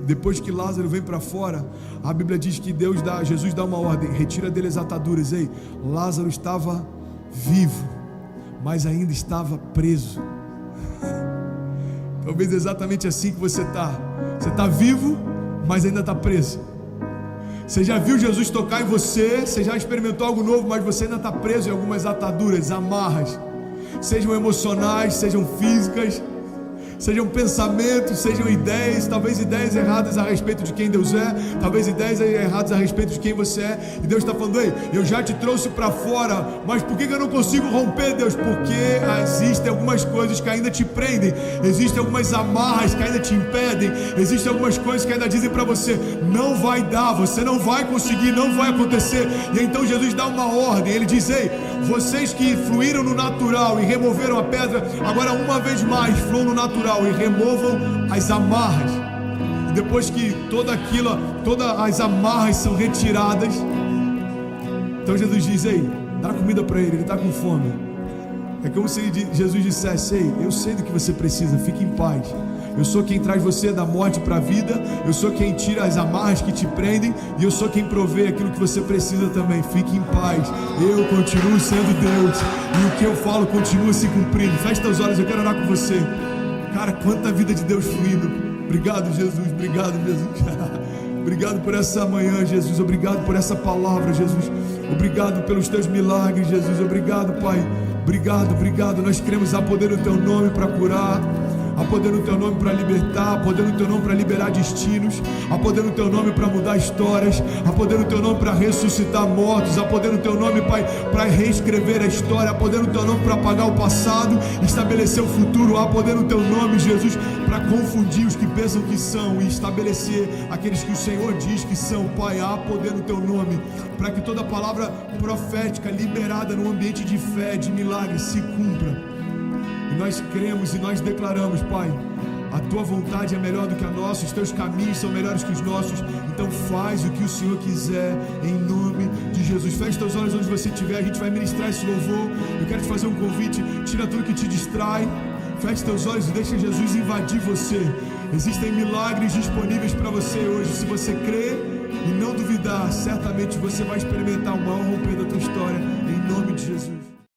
Depois que Lázaro vem para fora, a Bíblia diz que Jesus dá uma ordem: retira dele as ataduras. Ei, Lázaro estava vivo, mas ainda estava preso. Talvez exatamente assim que você está. Você está vivo, mas ainda está preso. Você já viu Jesus tocar em você, você já experimentou algo novo, mas você ainda está preso em algumas ataduras, amarras, sejam emocionais, sejam físicas, sejam pensamentos, sejam ideias, talvez ideias erradas a respeito de quem Deus é, talvez ideias erradas a respeito de quem você é, e Deus está falando: ei, eu já te trouxe para fora, mas por que eu não consigo romper, Deus? Porque existem algumas coisas que ainda te prendem, existem algumas amarras que ainda te impedem, existem algumas coisas que ainda dizem para você: não vai dar, você não vai conseguir, não vai acontecer. E então Jesus dá uma ordem, ele diz: ei, vocês que fluíram no natural e removeram a pedra, agora uma vez mais fluam no natural e removam as amarras. E depois que todas as amarras são retiradas, então Jesus diz: ei, dá comida para ele está com fome. É como se Jesus dissesse: ei, eu sei do que você precisa, fique em paz. Eu sou quem traz você da morte para a vida, eu sou quem tira as amarras que te prendem, e eu sou quem provê aquilo que você precisa também. Fique em paz, eu continuo sendo Deus, e o que eu falo continua se cumprindo. Feche teus olhos, eu quero orar com você. Cara, quanta vida de Deus fluindo. Obrigado, Jesus, obrigado, Jesus. Obrigado por essa manhã, Jesus. Obrigado por essa palavra, Jesus. Obrigado pelos teus milagres, Jesus. Obrigado, Pai. Obrigado, obrigado. Nós queremos há poder no teu nome para curar, há poder no teu nome para libertar, há poder no teu nome para liberar destinos, há poder no teu nome para mudar histórias, há poder no teu nome para ressuscitar mortos, há poder no teu nome, Pai, para reescrever a história, há poder no teu nome para apagar o passado, estabelecer o futuro, há poder no teu nome, Jesus, para confundir os que pensam que são e estabelecer aqueles que o Senhor diz que são. Pai, há poder no teu nome para que toda palavra profética liberada no ambiente de fé, de milagre, se cumpra. E nós cremos e nós declaramos: Pai, a tua vontade é melhor do que a nossa, os teus caminhos são melhores que os nossos. Então faz o que o Senhor quiser, em nome de Jesus. Feche teus olhos onde você estiver, a gente vai ministrar esse louvor. Eu quero te fazer um convite: tira tudo que te distrai, feche teus olhos e deixa Jesus invadir você. Existem milagres disponíveis para você hoje. Se você crer e não duvidar, certamente você vai experimentar o maior romper da tua história, em nome de Jesus.